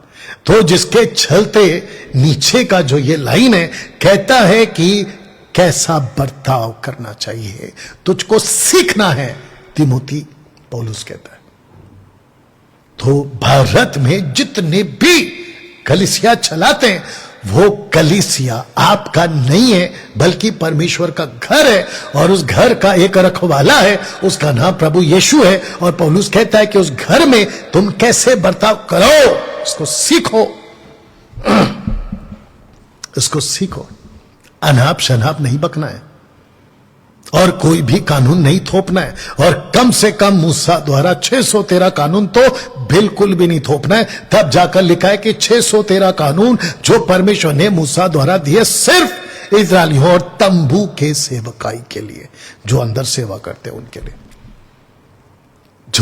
तो जिसके चलते नीचे का जो ये लाइन है, कहता है कि कैसा बर्ताव करना चाहिए, तुझको सीखना है, तिमोथी पौलुस कहता है। तो भारत में जितने भी कलीसिया चलाते हैं, वो कलीसिया आपका नहीं है, बल्कि परमेश्वर का घर है, और उस घर का एक रखवाला है, उसका नाम प्रभु यीशु है। और पौलुस कहता है कि उस घर में तुम कैसे बर्ताव करो, इसको सीखो, इसको सीखो। अनाप शनाप नहीं बकना है, और कोई भी कानून नहीं थोपना है, और कम से कम मूसा द्वारा 613 कानून तो बिल्कुल भी नहीं थोपना है। तब जाकर लिखा है कि 613 कानून जो परमेश्वर ने मूसा द्वारा दिए सिर्फ इस्राएलियों और तंबू के सेवकाई के लिए, जो अंदर सेवा करते हैं उनके लिए।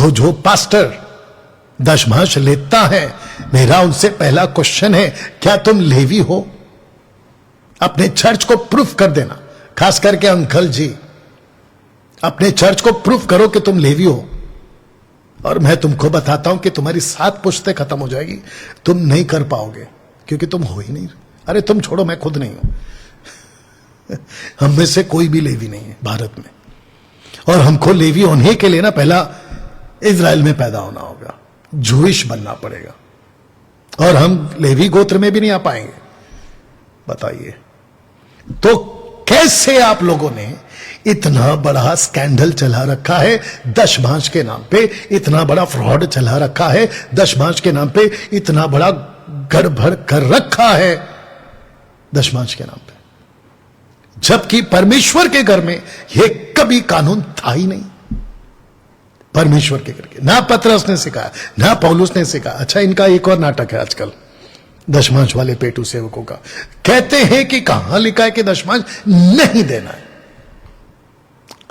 जो पास्टर दशमांश लेता है, मेरा उनसे पहला क्वेश्चन है, क्या तुम लेवी हो? अपने चर्च को प्रूफ कर देना, खास करके अंकल जी, अपने चर्च को प्रूफ करो कि तुम लेवी हो। और मैं तुमको बताता हूं कि तुम्हारी 7 पुश्तें खत्म हो जाएगी, तुम नहीं कर पाओगे, क्योंकि तुम हो ही नहीं। अरे तुम छोड़ो, मैं खुद नहीं हूं। हम में से कोई भी लेवी नहीं है भारत में, और हमको लेवी होने के लिए ना पहला इजराइल में पैदा होना होगा, जूइश बनना पड़ेगा, और हम लेवी गोत्र में भी नहीं आ पाएंगे। बताइए, तो कैसे आप लोगों ने इतना बड़ा स्कैंडल चला रखा है दशमांश के नाम पे, इतना बड़ा फ्रॉड चला रखा है दशमांश के नाम पे, इतना बड़ा गड़बड़ कर रखा है दशमांश के नाम पे, जबकि परमेश्वर के घर में यह कभी कानून था ही नहीं। परमेश्वर के घर के ना पतरस ने सिखाया, ना पौलुस ने सिखाया। अच्छा, इनका एक और नाटक है आजकल, दशमांश वाले पेटू सेवकों का। कहते हैं कि कहां लिखा है कि दशमांश नहीं देना है।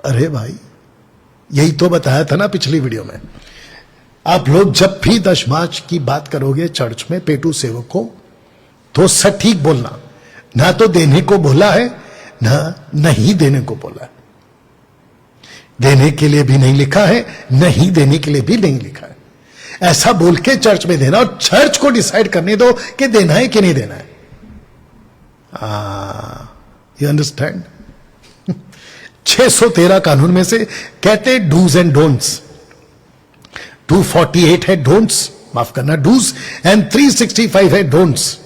अरे भाई, यही तो बताया था ना पिछली वीडियो में। आप लोग जब भी दशमांश की बात करोगे चर्च में पेटू सेवकों, तो सटीक बोलना, ना तो देने को बोला है, ना नहीं देने को बोला है। देने के लिए भी नहीं लिखा है, नहीं देने के लिए भी नहीं लिखा है। ऐसा बोल के चर्च में देना, और चर्च को डिसाइड करने दो कि देना है कि नहीं देना है। You understand? 613 कानून में से कहते डूज एंड डोंट्स, 248 है डोंट्स, माफ करना डूज, एंड 365 है डोंट्स।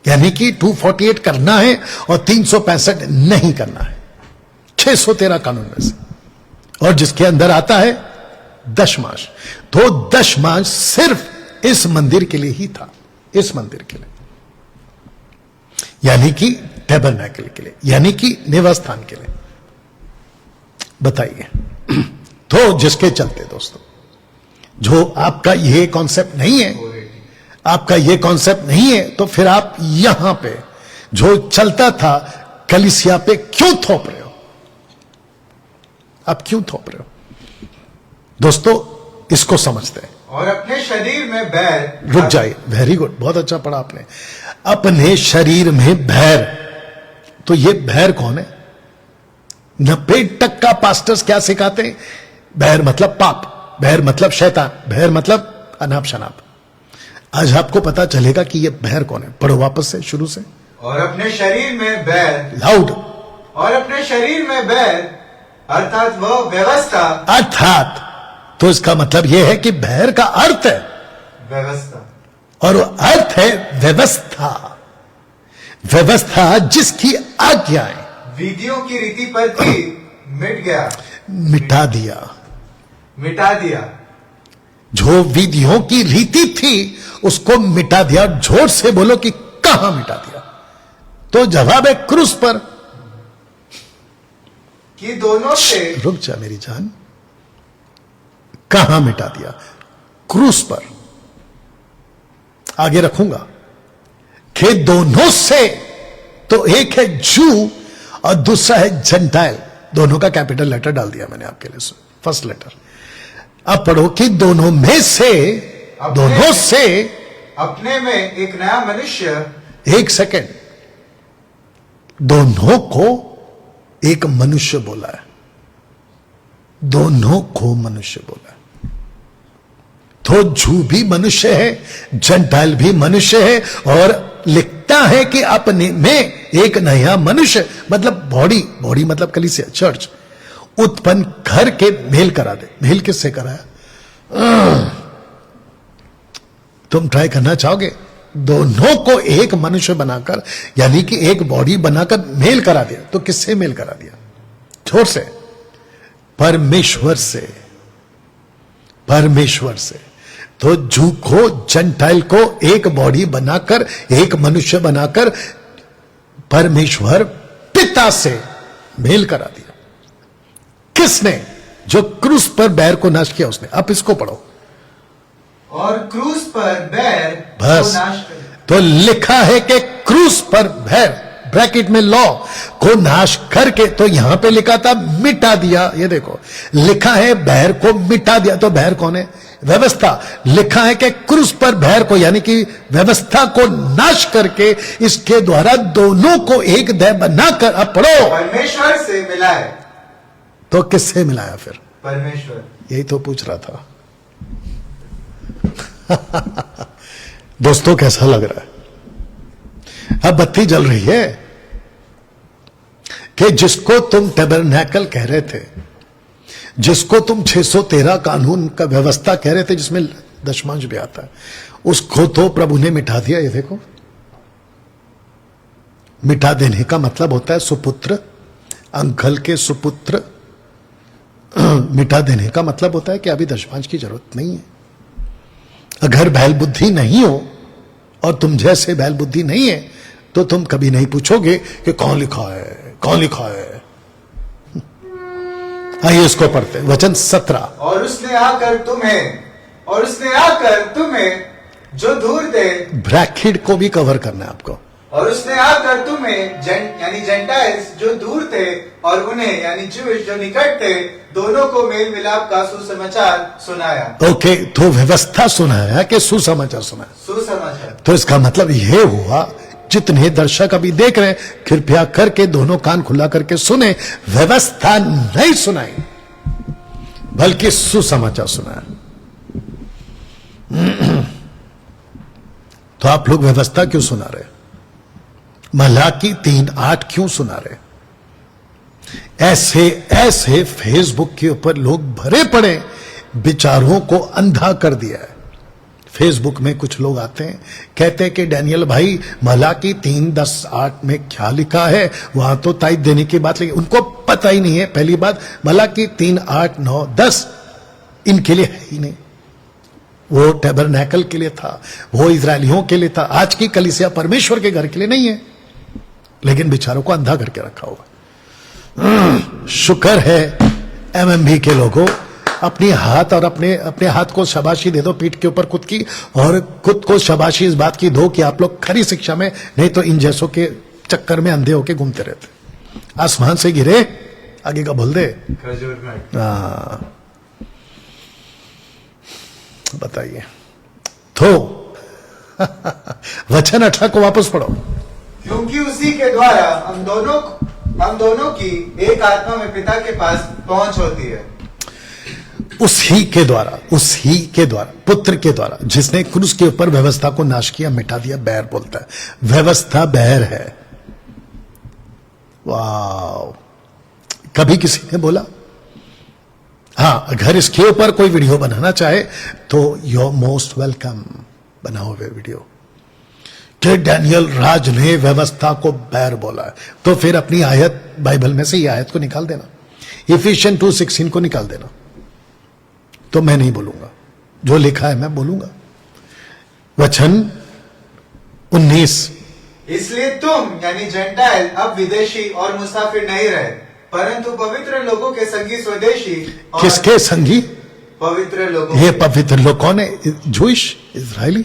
यानी कि 248 करना है और 365 नहीं करना है, 613 कानून में से। और जिसके अंदर आता है दशमांश, तो दशमांश सिर्फ इस मंदिर के लिए ही था, इस मंदिर के लिए, यानी कि टैबरनेकल के लिए, यानी कि निवास स्थान के लिए। बताइए, तो जिसके चलते दोस्तों, जो आपका ये कॉन्सेप्ट नहीं है, आपका ये कॉन्सेप्ट नहीं है, तो फिर आप यहां पे जो चलता था कलीसिया पे क्यों थोप रहे हो? आप क्यों थोप रहे हो? दोस्तों, इसको समझते हैं। और अपने शरीर में बैर, रुक जाइए, वेरी गुड, बहुत अच्छा पढ़ा आपने। अपने शरीर में बैर, तो ये बैर कौन है? 90% पास्टर्स क्या सिखाते हैं? बैर मतलब पाप, बैर मतलब शैतान, बैर मतलब अनाप शनाप। आज आपको पता चलेगा कि ये बैर कौन है। पढ़ो वापस से, शुरू से। और अपने शरीर में बैर, लाउड। और अपने शरीर में बैर अर्थात वह व्यवस्था, अर्थात, तो इसका मतलब यह है कि बैर का अर्थ है व्यवस्था, और अर्थ है व्यवस्था। व्यवस्था जिसकी आज्ञाएं विधियों की रीति पर थी, मिट गया, मिटा दिया, मिटा दिया। जो विधियों की रीति थी उसको मिटा दिया। जोर से बोलो कि कहां मिटा दिया? तो जवाब है क्रूस पर। कि दोनों से रुक जा मेरी जान, कहां मिटा दिया? क्रूस पर। आगे रखूंगा कि दोनों से, तो एक है जू और दूसरा है जेंटाइल। दोनों का कैपिटल लेटर डाल दिया मैंने आपके लिए, फर्स्ट लेटर। अब पढ़ो कि दोनों में से, दोनों से अपने में एक नया मनुष्य, एक सेकेंड, दोनों को एक मनुष्य बोला है, दोनों को मनुष्य बोला है। तो जू भी मनुष्य है, जेंटाइल भी मनुष्य है, और लिखता है कि अपने में एक नया मनुष्य, मतलब बॉडी, बॉडी मतलब कलीसिया, चर्च, उत्पन्न कर के मेल करा दे। मेल किससे कराया? तुम ट्राई करना चाहोगे? दोनों को एक मनुष्य बनाकर, यानी कि एक बॉडी बनाकर मेल करा दिया। तो किससे मेल करा दिया? जोर से, परमेश्वर से, परमेश्वर से। तो जू को, जेंटाइल को एक बॉडी बनाकर, एक मनुष्य बनाकर परमेश्वर पिता से मेल करा दिया। किसने? जो क्रूस पर बैर को नाश किया उसने। अब इसको पढ़ो। और क्रूस पर बैर बस। को नाश करे। तो लिखा है कि क्रूस पर बैर, ब्रैकेट में लॉ, को नाश करके, तो यहां पे लिखा था मिटा दिया। ये देखो लिखा है बैर को मिटा दिया। तो बैर कौन है? व्यवस्था। लिखा है कि क्रूस पर बैर को, यानी कि व्यवस्था को नाश करके इसके द्वारा दोनों को एक देह बनाकर, अब पढ़ो, परमेश्वर से मिलाए। तो किससे मिलाया फिर? परमेश्वर। यही तो पूछ रहा था। दोस्तों कैसा लग रहा है? अब बत्ती जल रही है कि जिसको तुम टैबरनैकल कह रहे थे, जिसको तुम 613 कानून का व्यवस्था कह रहे थे, जिसमें दशमांश भी आता है, उसको तो प्रभु ने मिटा दिया। ये देखो, मिटा देने का मतलब होता है सुपुत्र, अंकल के सुपुत्र। मिटा देने का मतलब होता है कि अभी दशमांश की जरूरत नहीं है। अगर बैल बुद्धि नहीं हो और तुम जैसे बैल बुद्धि नहीं है, तो तुम कभी नहीं पूछोगे कि कौन लिखा है, कौन लिखा है। आइए इसको पढ़ते हैं, वचन 17। और उसने आकर तुम्हें जो दूर थे, ब्रैकेट को भी कवर करना है आपको। और उसने आकर तुम्हें यानी जेंटाइल्स जो दूर थे और उन्हें यानी ज्यूइश जो निकट थे, दोनों को मेल मिलाप का सुसमाचार सुनाया। ओके, तो व्यवस्था सुनाया कि सुसमाचार सुनाया? सुसमाचार। तो इसका मतलब यह हुआ, जितने दर्शक अभी देख रहे हैं, कृपया करके दोनों कान खुला करके सुने। व्यवस्था नहीं सुनाई, बल्कि सुसमाचार सुनाया। तो आप लोग व्यवस्था क्यों सुना रहे? मलाकी 3:8 क्यों सुना रहे? ऐसे ऐसे फेसबुक के ऊपर लोग भरे पड़े, विचारों को अंधा कर दिया है। फेसबुक में कुछ लोग आते हैं, कहते हैं कि डैनियल भाई मलाकी 3:10-8 में क्या लिखा है, वहां तो तायद देने की बात लिखी। उनको पता ही नहीं है। पहली बात, मलाकी 3:8-9-10 इनके लिए है ही नहीं। वो टैबरनैकल के लिए था, वो इजरायलियों के लिए था। आज की कलीसिया परमेश्वर के घर के लिए नहीं है, लेकिन बिचारों को अंधा करके रखा हुआ। शुक्र है एमएमबी के लोगों, अपनी हाथ और अपने हाथ को शाबाशी दे दो पीठ के ऊपर खुद की, और खुद को शाबाशी इस बात की दो कि आप लोग खरी शिक्षा में, नहीं तो इन जैसों के चक्कर में अंधे होके घूमते रहते। आसमान से गिरे, आगे का बोल दे। खजूर में। बताइए तो वचन 18 को वापस पढ़ो। क्योंकि उसी के द्वारा हम दोनों की एक आत्मा में पिता के पास पहुंच होती है। उसी के द्वारा पुत्र के द्वारा, जिसने क्रूस के ऊपर व्यवस्था को नाश किया, मिटा दिया। बैर बोलता है, व्यवस्था बैर है। वाह, कभी किसी ने बोला? हाँ, अगर इसके ऊपर कोई वीडियो बनाना चाहे तो यू मोस्ट वेलकम, बनाओ वे वीडियो कि डैनियल राज ने व्यवस्था को बैर बोला है। तो फिर अपनी आयत, बाइबल में से ये आयत को निकाल देना, इफिशियन 2:16 को निकाल देना। तो मैं नहीं बोलूंगा, जो लिखा है मैं बोलूंगा। वचन 19 इसलिए तुम यानी जेंटाइल अब विदेशी और मुसाफिर नहीं रहे, परंतु पवित्र लोगों के संगी स्वदेशी और किसके संगी? पवित्र लोगों ये पवित्र लोग कौन है? जूइश, इजरायली,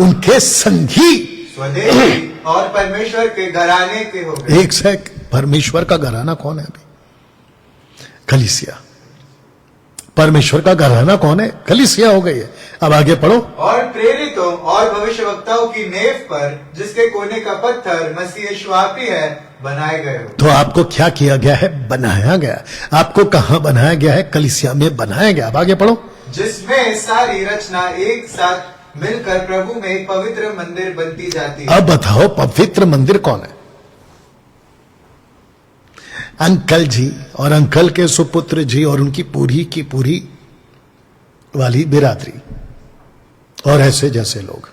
उनके संगी स्वदेशी और परमेश्वर के घराने के हो गए। एक से एक परमेश्वर का घराना कौन है? अभी कलीसिया। परमेश्वर का घराना कौन है? कलीसिया हो गई है। अब आगे पढ़ो। और प्रेरितों और भविष्यवक्ताओं की नेव पर, जिसके कोने का पत्थर मसीह यीशु आप ही है, बनाए गए हो। तो आपको क्या किया गया है? बनाया गया। आपको कहां बनाया गया है? कलीसिया में बनाया गया। अब आगे पढ़ो। जिसमें सारी रचना एक साथ मिलकर प्रभु में एक पवित्र मंदिर बनती जाती है। अब बताओ पवित्र मंदिर कौन है? अंकल जी और अंकल के सुपुत्र जी और उनकी पूरी की पूरी वाली बिरादरी और ऐसे जैसे लोग।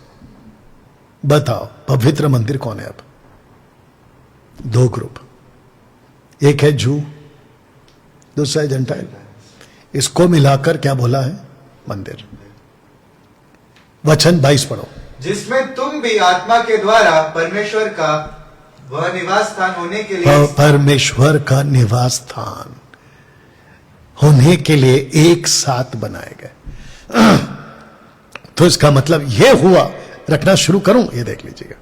बताओ पवित्र मंदिर कौन है? अब दो ग्रुप, एक है जू, दूसरा है जेंटाइल। इसको मिलाकर क्या बोला है? मंदिर। वचन 22 पढ़ो। जिसमें तुम भी आत्मा के द्वारा परमेश्वर का वह निवास स्थान होने के लिए, परमेश्वर का निवास स्थान होने के लिए एक साथ बनाए गए। तो इसका मतलब यह हुआ, रखना शुरू करूं, ये देख लीजिएगा।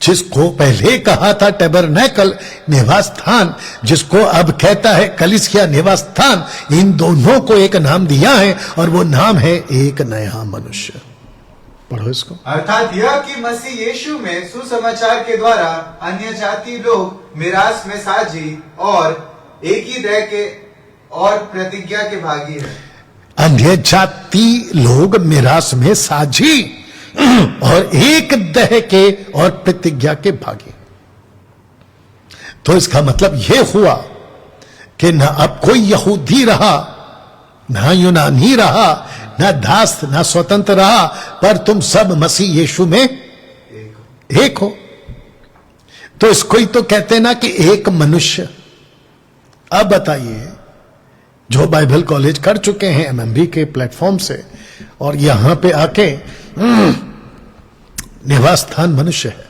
जिसको पहले कहा था टैबरनेकल निवास स्थान, जिसको अब कहता है कलीसिया निवास स्थान, इन दोनों को एक नाम दिया है और वो नाम है एक नया मनुष्य। पढ़ो इसको। अर्थात यह कि मसीह यीशु में सुसमाचार के द्वारा अन्य जाति लोग मिरास में साझी और एक ही देह के और प्रतिज्ञा के भागी है। अन्य जाति लोग मिरास में साझी और एक देह के और प्रतिज्ञा के भागी। तो इसका मतलब यह हुआ कि ना अब कोई यहूदी रहा, ना यूनानी रहा, ना दास, ना स्वतंत्र रहा, पर तुम सब मसीह यीशु में एक हो। तो इसको ही तो कहते ना कि एक मनुष्य। अब बताइए, जो बाइबल कॉलेज कर चुके हैं एमएमबी के प्लेटफॉर्म से और यहां पे आके निवास स्थान मनुष्य है।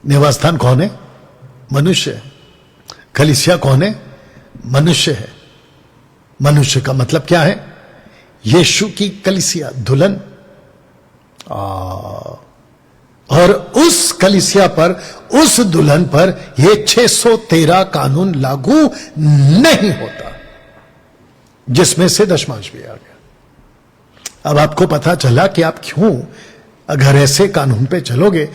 निवास स्थान कौन है? मनुष्य है। कलीसिया कौन है? मनुष्य है। मनुष्य का मतलब क्या है? यीशु की कलीसिया, दुल्हन। और उस कलीसिया पर, उस दुल्हन पर ये 613 कानून लागू नहीं होता, जिसमें से दशमांश भी आ गया। अब आपको पता चला कि आप क्यों, अगर ऐसे कानून पे चलोगे।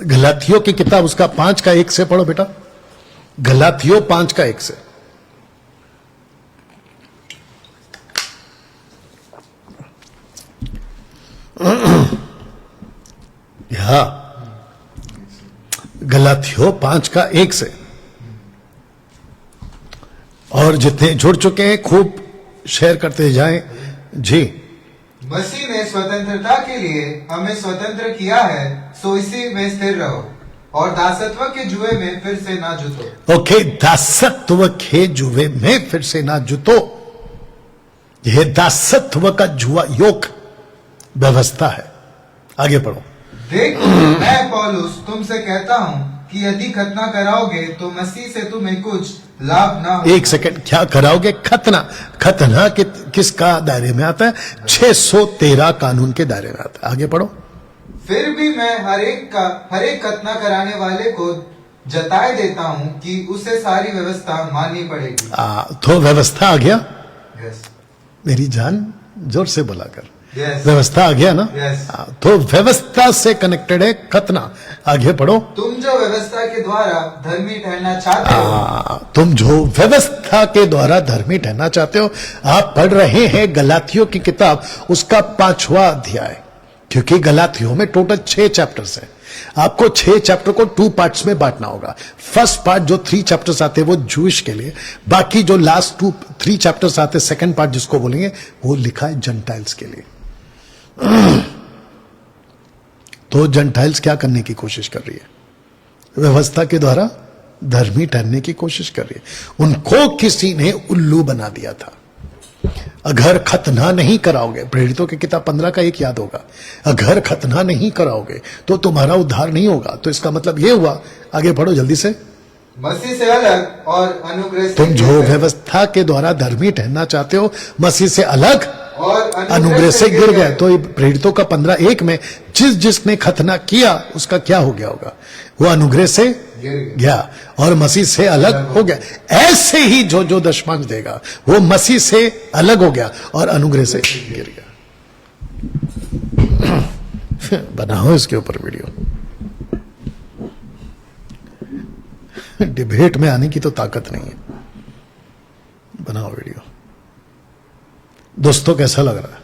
गलातियों की किताब उसका 5:1 से पढ़ो बेटा। गलातियों 5:1 से। या गलातियों 5:1 से। और जितने जुड़ चुके हैं खूब शेयर करते जाएं जी। मसीह ने स्वतंत्रता के लिए हमें स्वतंत्र किया है, सो इसी में स्थिर रहो और दासत्व के जुए में फिर से ना जुटो। ओके, दासत्व के जुए में फिर से ना जुटो। यह दासत्व का जुआ योग व्यवस्था है। आगे पढ़ो। देखो, मैं पौलुस तुमसे कहता हूं कि यदि खतना कराओगे तो मसीह से तुम्हें कुछ लाभ ना हो। एक सेकंड, क्या कराओगे? खतना। खतना किसका दायरे में आता है? 613 कानून के दायरे में आता है। आगे पढ़ो। फिर भी मैं हर एक खतना कराने वाले को जताए देता हूं कि उसे सारी व्यवस्था माननी पड़ेगी। तो व्यवस्था आ गया। यस, मेरी जान जोर से बोला कर। यस, व्यवस्था आ गया ना? यस। तो व्यवस्था से कनेक्टेड है खतना। आगे पढ़ो। तुम जो व्यवस्था के द्वारा धर्मी ठहरना चाहते हो, तुम जो व्यवस्था के द्वारा धर्मी ठहरना चाहते हो, आप पढ़ रहे हैं गलातियों की किताब उसका 5वां अध्याय, क्योंकि गलातियों में टोटल 6 चैप्टर्स हैं। आपको 6 चैप्टर को 2 पार्ट्स में बांटना होगा। फर्स्ट पार्ट जो 3 चैप्टर्स आते हैं वो जूइश के लिए, बाकी जो लास्ट 3 चैप्टर्स आते हैं, सेकंड पार्ट जिसको बोलेंगे, वो लिखा है जेंटाइल्स के लिए। तो जेंटाइल्स क्या करने की कोशिश कर रही है? व्यवस्था के द्वारा धर्मी ठहरने की कोशिश कर रही है। उनको किसी ने उल्लू बना दिया था। अगर खतना नहीं कराओगे, प्रेरितों की किताब 15 का एक याद होगा, अगर खतना नहीं कराओगे तो तुम्हारा उद्धार नहीं होगा। तो इसका मतलब ये हुआ, आगे पढ़ो जल्दी से, मसीह से अलग और अनुग्रह से तुम जो व्यवस्था के द्वारा धर्मी ठहरना चाहते हो, मसीह से अलग और अनुग्रह से गिर गए। तो प्रेरितों का 15:1 में जिसने खतना किया उसका क्या हो गया होगा? वो अनुग्रह से गया और मसीह से अलग हो गया। ऐसे ही जो दशमांश देगा वो मसीह से अलग हो गया और अनुग्रह से गिर गया। बनाओ इसके ऊपर वीडियो। डिबेट में आने की तो ताकत नहीं है, बनाओ वीडियो। दोस्तों कैसा लग रहा है?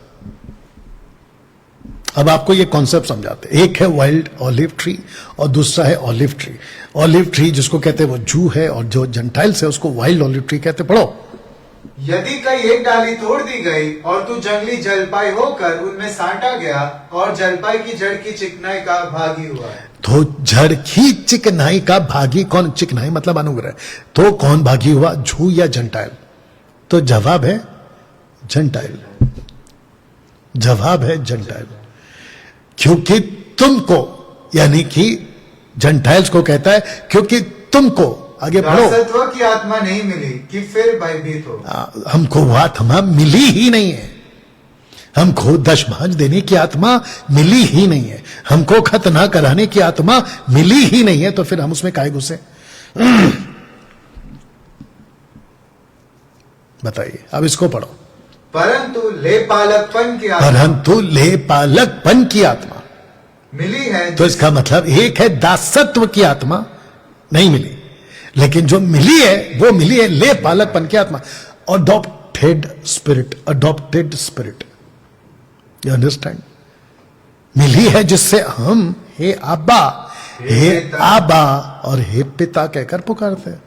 अब आपको ये कॉन्सेप्ट समझाते हैं। एक है वाइल्ड ऑलिव ट्री और दूसरा है ऑलिव ट्री। ऑलिव ट्री जिसको कहते हैं वो जू है और जो जेंटाइल्स है उसको वाइल्ड ऑलिव ट्री कहते। पढ़ो, यदि कहीं एक डाली तोड़ दी गई और तू जंगली जलपाई होकर उनमें साटा गया और जलपाई की जड़ की चिकनाई का भागी हुआ है। तो जड़ की चिकनाई का भागी कौन? चिकनाई मतलब अनुग्रह। तो कौन भागी हुआ, जू या जेंटाइल? तो जवाब है जेंटाइल। जवाब है जेंटाइल, क्योंकि तुमको, यानी कि जेंटाइल्स को कहता है क्योंकि तुमको, आगे पढ़ो, दासत्व की आत्मा नहीं मिली कि फिर भयभीत हो। हमको वो आत्मा मिली ही नहीं है। हमको दशमांश देने की आत्मा मिली ही नहीं है। हमको खतना कराने की आत्मा मिली ही नहीं है। तो फिर हम उसमें काहे घुसे? बताइए, अब इसको पढ़ो। परंतु लेपालकपन की आत्मा, परंतु लेपालकपन की आत्मा मिली है। तो इसका मतलब एक है दासत्व की आत्मा नहीं मिली, लेकिन जो मिली है वो मिली है लेपालकपन की आत्मा। Adopted spirit, adopted spirit, you understand? मिली है जिससे हम हे आबा, हे आबा और हे पिता कहकर पुकारते हैं।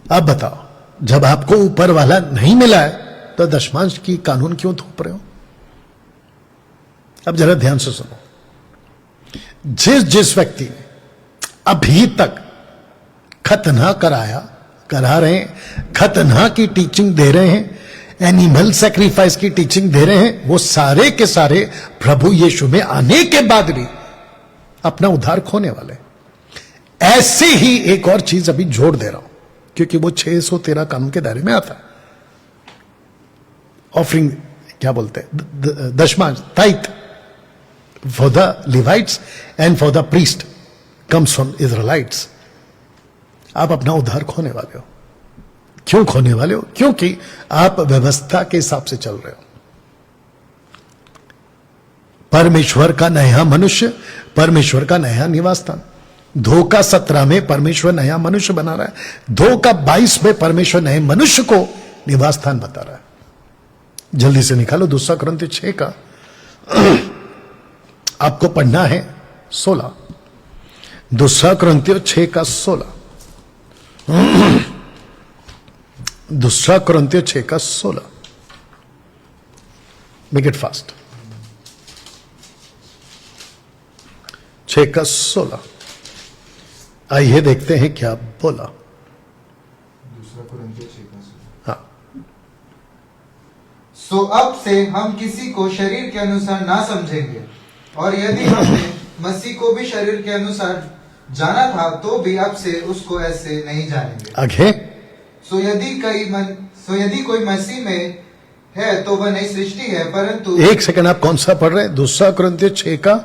अब बताओ, जब आपको ऊपर वाला नहीं मिला है तो दशमांश की कानून क्यों थोप रहे हो? अब जरा ध्यान से सुनो। जिस व्यक्ति ने अभी तक खतना करा रहे हैं, खतना की टीचिंग दे रहे हैं, एनिमल सैक्रिफाइस की टीचिंग दे रहे हैं, वो सारे के सारे प्रभु यीशु में आने के बाद भी अपना उद्धार खोने वाले। ऐसे ही एक और चीज अभी जोड़ दे रहा हूं, क्योंकि वो 613 कानून के दायरे में आता है। ऑफरिंग क्या बोलते हैं, दशमांश, tithe for the Levites and for the priest comes from Israelites. आप अपना उद्धार खोने वाले हो। क्यों खोने वाले हो? क्योंकि आप व्यवस्था के हिसाब से चल रहे हो। परमेश्वर का नया मनुष्य, परमेश्वर का नया निवास स्थान। 2:17 में परमेश्वर नया मनुष्य बना रहा है। 2:22 में परमेश्वर नए मनुष्य को निवास स्थान बता रहा है। जल्दी से निकालो 2 कुरिन्थियों 6 का, आपको पढ़ना है 16। 2 कुरिन्थियों 6 का 16। 2 कुरिन्थियों 6 का 16। Make it fast. 6 का 16। आइए देखते हैं क्या बोला। 2 कुरिन्थियों 6 का 16। हाँ, सो अब से हम किसी को शरीर के अनुसार ना समझेंगे, और यदि हमने मसीह को भी शरीर के अनुसार जाना था तो भी अब से उसको ऐसे नहीं जानेंगे। आगे, सो यदि कोई मसीह में है तो वह नई सृष्टि है, परंतु एक सेकंड, आप कौन सा पढ़ रहे हैं? 2 कुरिन्थियों 6 का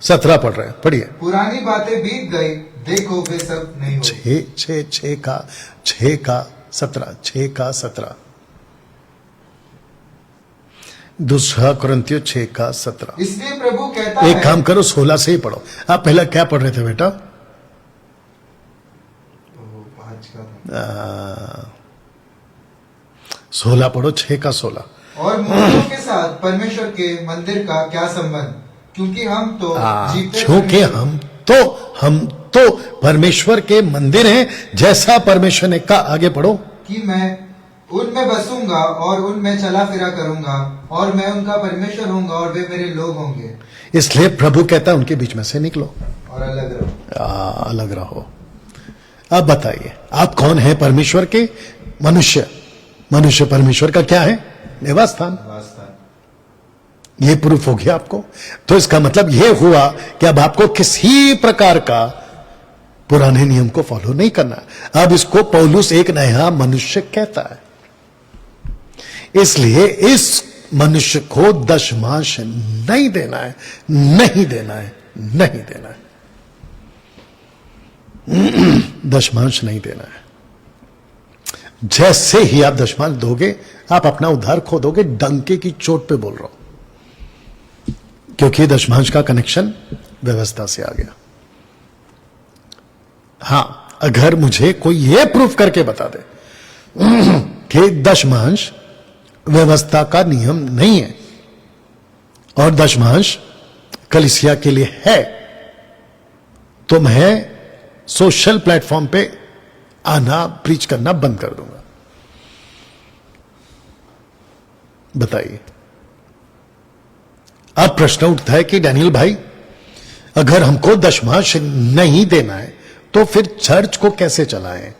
17 पढ़ रहे हैं। पढ़िए। पुरानी बातें बीत गई, देखो वे सब नहीं हो। 6 का 17। 6 का 17। 2 कुरिन्थियों 6 का 17। इसलिए प्रभु कहता एक है, काम करो, 16 से ही पढ़ो। आप पहले क्या पढ़ रहे थे बेटा? 16 पढ़ो, 6 का 16। और मूर्तियों के साथ परमेश्वर के मंदिर का क्या संबंध, क्योंकि हम तो जीते क्योंकि हम तो परमेश्वर के मंदिर हैं, जैसा परमेश्वर ने कहा। आगे पढ़ो। कि मैं उनमें बसूंगा और उनमें चला फिरा करूंगा, और मैं उनका परमेश्वर होऊंगा और वे मेरे लोग होंगे। इसलिए प्रभु कहता है उनके बीच में से निकलो और अलग रहो। अलग रहो। अब बताइए, आप कौन है? परमेश्वर के मनुष्य। मनुष्य परमेश्वर का क्या है? निवास स्थान। ये प्रूफ हो गया आपको। तो इसका मतलब यह हुआ कि अब आपको किसी प्रकार का पुराने नियम को फॉलो नहीं करना। अब इसको पौलुस एक नया मनुष्य कहता है, इसलिए इस मनुष्य को दशमांश नहीं देना है, नहीं देना है, नहीं देना है, दशमांश नहीं देना है। जैसे ही आप दशमांश दोगे आप अपना उद्धार खो दोगे। डंके की चोट पे बोल रहा हूं, क्योंकि दशमांश का कनेक्शन व्यवस्था से आ गया। हां, अगर मुझे कोई यह प्रूफ करके बता दे कि दशमांश व्यवस्था का नियम नहीं है और दशमांश कलीसिया के लिए है, तो मैं सोशल प्लेटफॉर्म पे आना, प्रीच करना बंद कर दूंगा। बताइए। अब प्रश्न उठता है कि डैनियल भाई, अगर हमको दशमांश नहीं देना है तो फिर चर्च को कैसे चलाएं?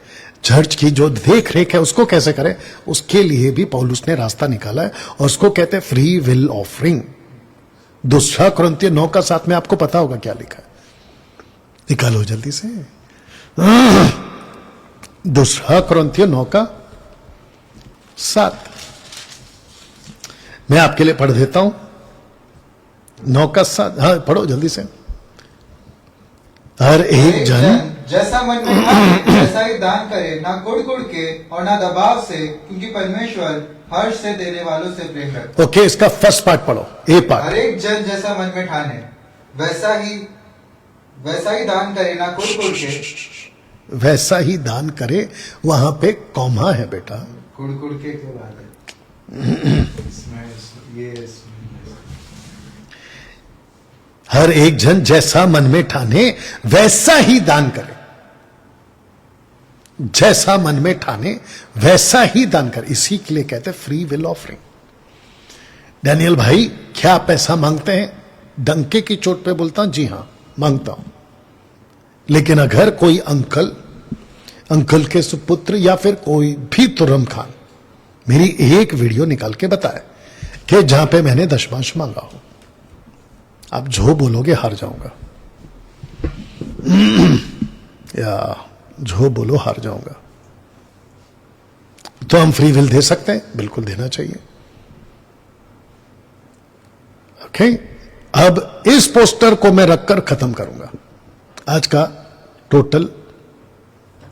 चर्च की जो देख रेख है उसको कैसे करें? उसके लिए भी पौलुस ने रास्ता निकाला है और उसको कहते हैं फ्री विल ऑफरिंग। 2 कुरिन्थियों 9:7 में आपको पता होगा क्या लिखा है, निकालो जल्दी से। 2 कुरिन्थियों 9:7 मैं आपके लिए पढ़ देता हूं। 9:7, हाँ पढ़ो जल्दी से। हर एक जन जैसा मन में आए वैसा ही दान करे, ना कुड़ के और ना दबाव से, क्योंकि परमेश्वर हर्ष से देने वालों से प्रेम रखता है। ओके, इसका फर्स्ट पार्ट पढ़ो, ए पार्ट। हर एक जन जैसा मन में ठाने वैसा ही दान करे, ना कुड़ के। वैसा ही दान करे, वहां पे कॉमा है बेटा। कुड़ के क्या बात है? इसमें हर एक जन जैसा मन में ठाने वैसा ही दान करे, जैसा मन में ठाने वैसा ही दान करे। इसी के लिए कहते हैं फ्री विल ऑफरिंग। डैनियल भाई, क्या पैसा मांगते हैं? डंके की चोट पे बोलता हूं, जी हां मांगता हूं। लेकिन अगर कोई अंकल के सुपुत्र या फिर कोई भी तुरम खान मेरी एक वीडियो निकाल के बताए कि जहां पे मैंने दशमांश मांगा हो, आप जो बोलोगे हार जाऊंगा, या जो बोलो हार जाऊंगा। तो हम फ्री विल दे सकते हैं, बिल्कुल देना चाहिए। ओके, अब इस पोस्टर को मैं रखकर खत्म करूंगा आज का टोटल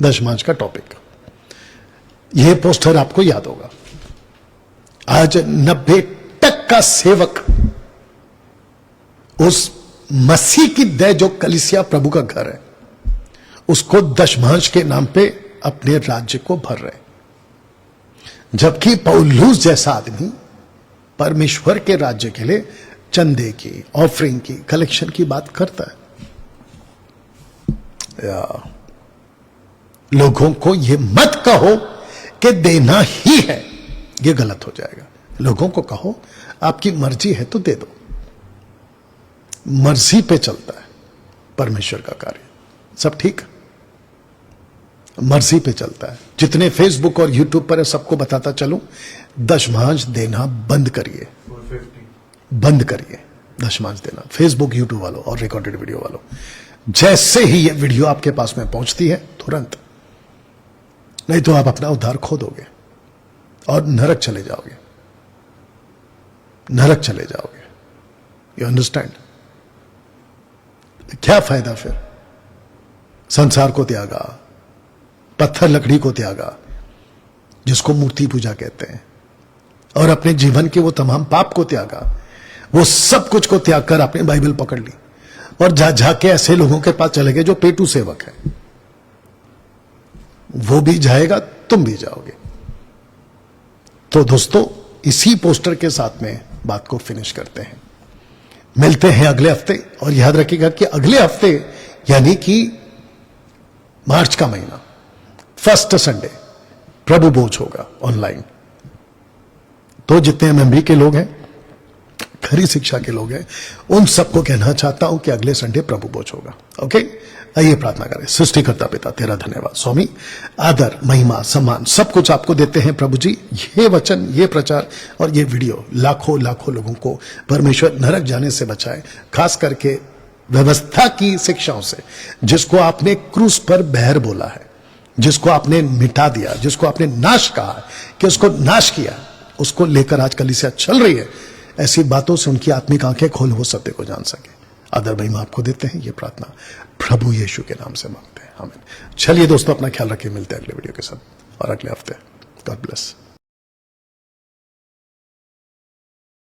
दशमांश का टॉपिक। यह पोस्टर आपको याद होगा। आज 90% सेवक उस मसीह की देह जो कलीसिया प्रभु का घर है, उसको दशमांश के नाम पे अपने राज्य को भर रहे, जबकि पौलुस जैसा आदमी परमेश्वर के राज्य के लिए चंदे की, ऑफरिंग की, कलेक्शन की बात करता है। लोगों को यह मत कहो कि देना ही है, यह गलत हो जाएगा। लोगों को कहो आपकी मर्जी है तो दे दो। मर्जी पे चलता है परमेश्वर का कार्य, सब ठीक मर्जी पे चलता है। जितने फेसबुक और यूट्यूब पर है सबको बताता चलूं, दशमांश देना बंद करिए, बंद करिए दशमांश देना। फेसबुक, यूट्यूब वालों और रिकॉर्डेड वीडियो वालों, जैसे ही ये वीडियो आपके पास में पहुंचती है तुरंत, नहीं तो आप अपना उद्धार खो दोगे और नरक चले जाओगे, नरक चले जाओगे। You understand? क्या फायदा फिर? संसार को त्यागा, पत्थर लकड़ी को त्यागा, जिसको मूर्ति पूजा कहते हैं, और अपने जीवन के वो तमाम पाप को त्यागा, वो सब कुछ को त्याग कर आपने बाइबल पकड़ ली और जाके ऐसे लोगों के पास चले गए जो पेटू सेवक है। वो भी जाएगा, तुम भी जाओगे। तो दोस्तों, इसी पोस्टर के साथ में बात को फिनिश करते हैं। मिलते हैं अगले हफ्ते, और याद रखिएगा कि अगले हफ्ते यानी कि मार्च का महीना, फर्स्ट संडे प्रभु भोज होगा ऑनलाइन। तो जितने एमएमबी के लोग हैं, खरी शिक्षा के लोग हैं, उन सबको कहना चाहता हूं कि अगले संडे प्रभु भोज होगा। ओके, आइए प्रार्थना करें। सृष्टिकर्ता पिता तेरा धन्यवाद स्वामी, आदर महिमा सम्मान सब कुछ आपको देते हैं प्रभु जी। ये वचन, ये प्रचार और ये वीडियो लाखों लाखों लोगों को परमेश्वर नरक जाने से बचाए, खास करके व्यवस्था की शिक्षाओं से, जिसको आपने क्रूस पर बहर बोला है, जिसको आपने मिटा दिया, जिसको आपने नाश कहा है कि उसको नाश किया, उसको लेकर आज कलीसिया चल रही है। ऐसी बातों से उनकी आत्मिक आंखें खोल, वो सत्य को जान सके। आदर महिमा आपको देते हैं। ये प्रार्थना प्रभु यीशु के नाम से मांगते हैं, आमीन। चलिए दोस्तों, अपना ख्याल रखिए, मिलते हैं अगले वीडियो के साथ और अगले हफ्ते। God bless.